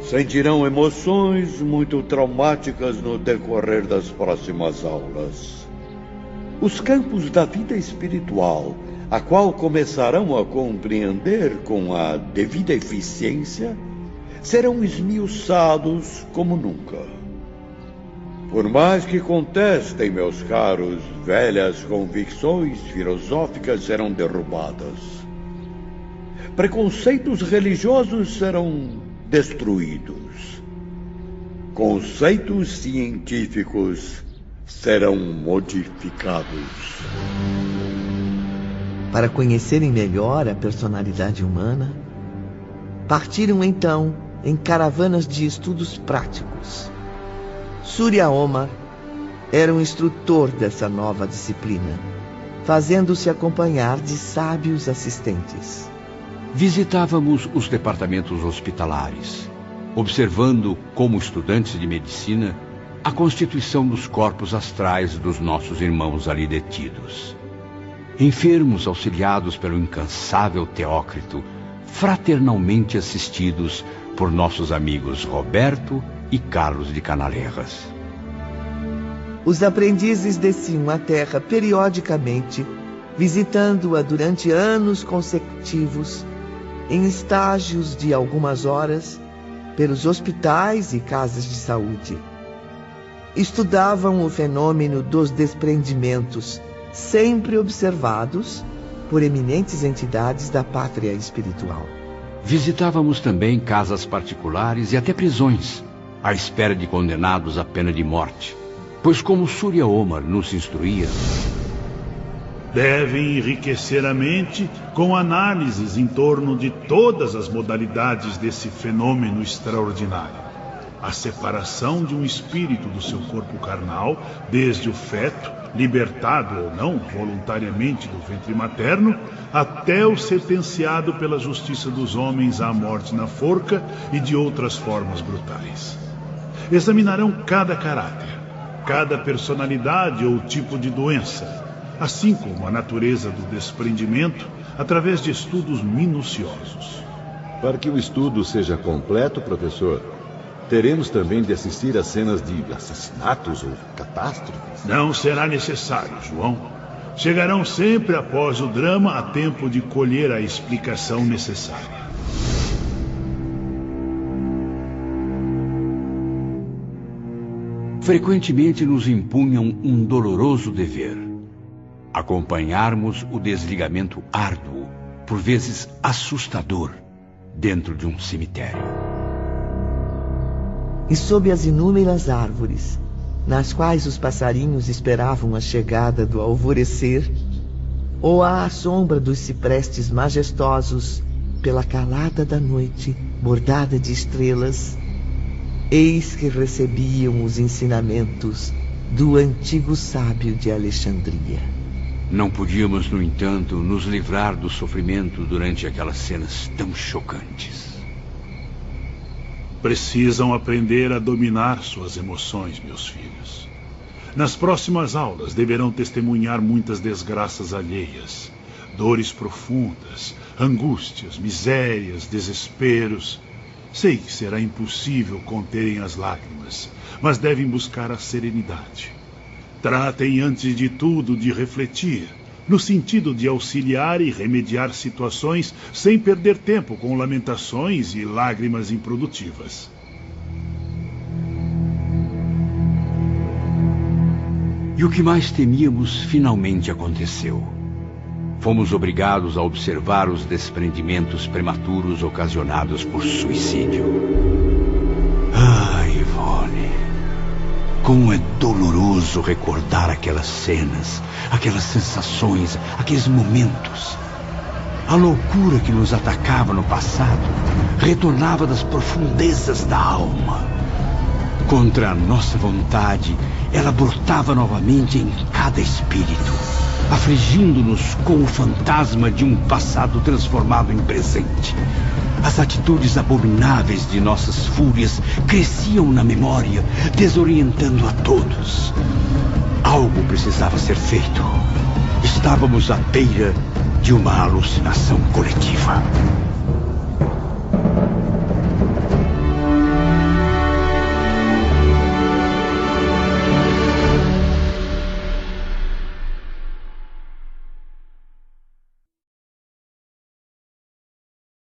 S10: Sentirão emoções muito traumáticas no decorrer das próximas aulas. Os campos da vida espiritual, a qual começarão a compreender com a devida eficiência, serão esmiuçados como nunca. Por mais que contestem, meus caros, velhas convicções filosóficas serão derrubadas. Preconceitos religiosos serão destruídos. Conceitos científicos serão modificados.
S1: Para conhecerem melhor a personalidade humana, partiram então em caravanas de estudos práticos. Surya Omar era um instrutor dessa nova disciplina, fazendo-se acompanhar de sábios assistentes.
S4: Visitávamos os departamentos hospitalares, observando, como estudantes de medicina, a constituição dos corpos astrais dos nossos irmãos ali detidos. Enfermos auxiliados pelo incansável Teócrito, fraternalmente assistidos por nossos amigos Roberto e Carlos de Canalerras.
S1: Os aprendizes desciam à terra periodicamente, visitando-a durante anos consecutivos, em estágios de algumas horas, pelos hospitais e casas de saúde. Estudavam o fenômeno dos desprendimentos, sempre observados por eminentes entidades da pátria espiritual.
S4: Visitávamos também casas particulares e até prisões, à espera de condenados à pena de morte, pois como Surya Omar nos instruía,
S11: devem enriquecer a mente com análises em torno de todas as modalidades desse fenômeno extraordinário. A separação de um espírito do seu corpo carnal, desde o feto, libertado ou não voluntariamente do ventre materno, até o sentenciado pela justiça dos homens à morte na forca e de outras formas brutais. Examinarão cada caráter, cada personalidade ou tipo de doença, assim como a natureza do desprendimento, através de estudos minuciosos.
S6: Para que o estudo seja completo, professor, teremos também de assistir a cenas de assassinatos ou catástrofes?
S11: Não será necessário, João. Chegarão sempre após o drama a tempo de colher a explicação necessária.
S4: Frequentemente nos impunham um doloroso dever: acompanharmos o desligamento árduo, por vezes assustador, dentro de um cemitério.
S1: E sob as inúmeras árvores, nas quais os passarinhos esperavam a chegada do alvorecer, ou à sombra dos ciprestes majestosos, pela calada da noite, bordada de estrelas, eis que recebiam os ensinamentos do antigo sábio de Alexandria.
S4: Não podíamos, no entanto, nos livrar do sofrimento durante aquelas cenas tão chocantes.
S11: Precisam aprender a dominar suas emoções, meus filhos. Nas próximas aulas deverão testemunhar muitas desgraças alheias, dores profundas, angústias, misérias, desesperos. Sei que será impossível conterem as lágrimas, mas devem buscar a serenidade. Tratem, antes de tudo, de refletir, no sentido de auxiliar e remediar situações sem perder tempo com lamentações e lágrimas improdutivas.
S4: E o que mais temíamos finalmente aconteceu. Fomos obrigados a observar os desprendimentos prematuros ocasionados por suicídio. Ah, Ivone, como é doloroso recordar aquelas cenas, aquelas sensações, aqueles momentos. A loucura que nos atacava no passado retornava das profundezas da alma. Contra a nossa vontade, ela brotava novamente em cada espírito, afligindo-nos com o fantasma de um passado transformado em presente. As atitudes abomináveis de nossas fúrias cresciam na memória, desorientando a todos. Algo precisava ser feito. Estávamos à beira de uma alucinação coletiva.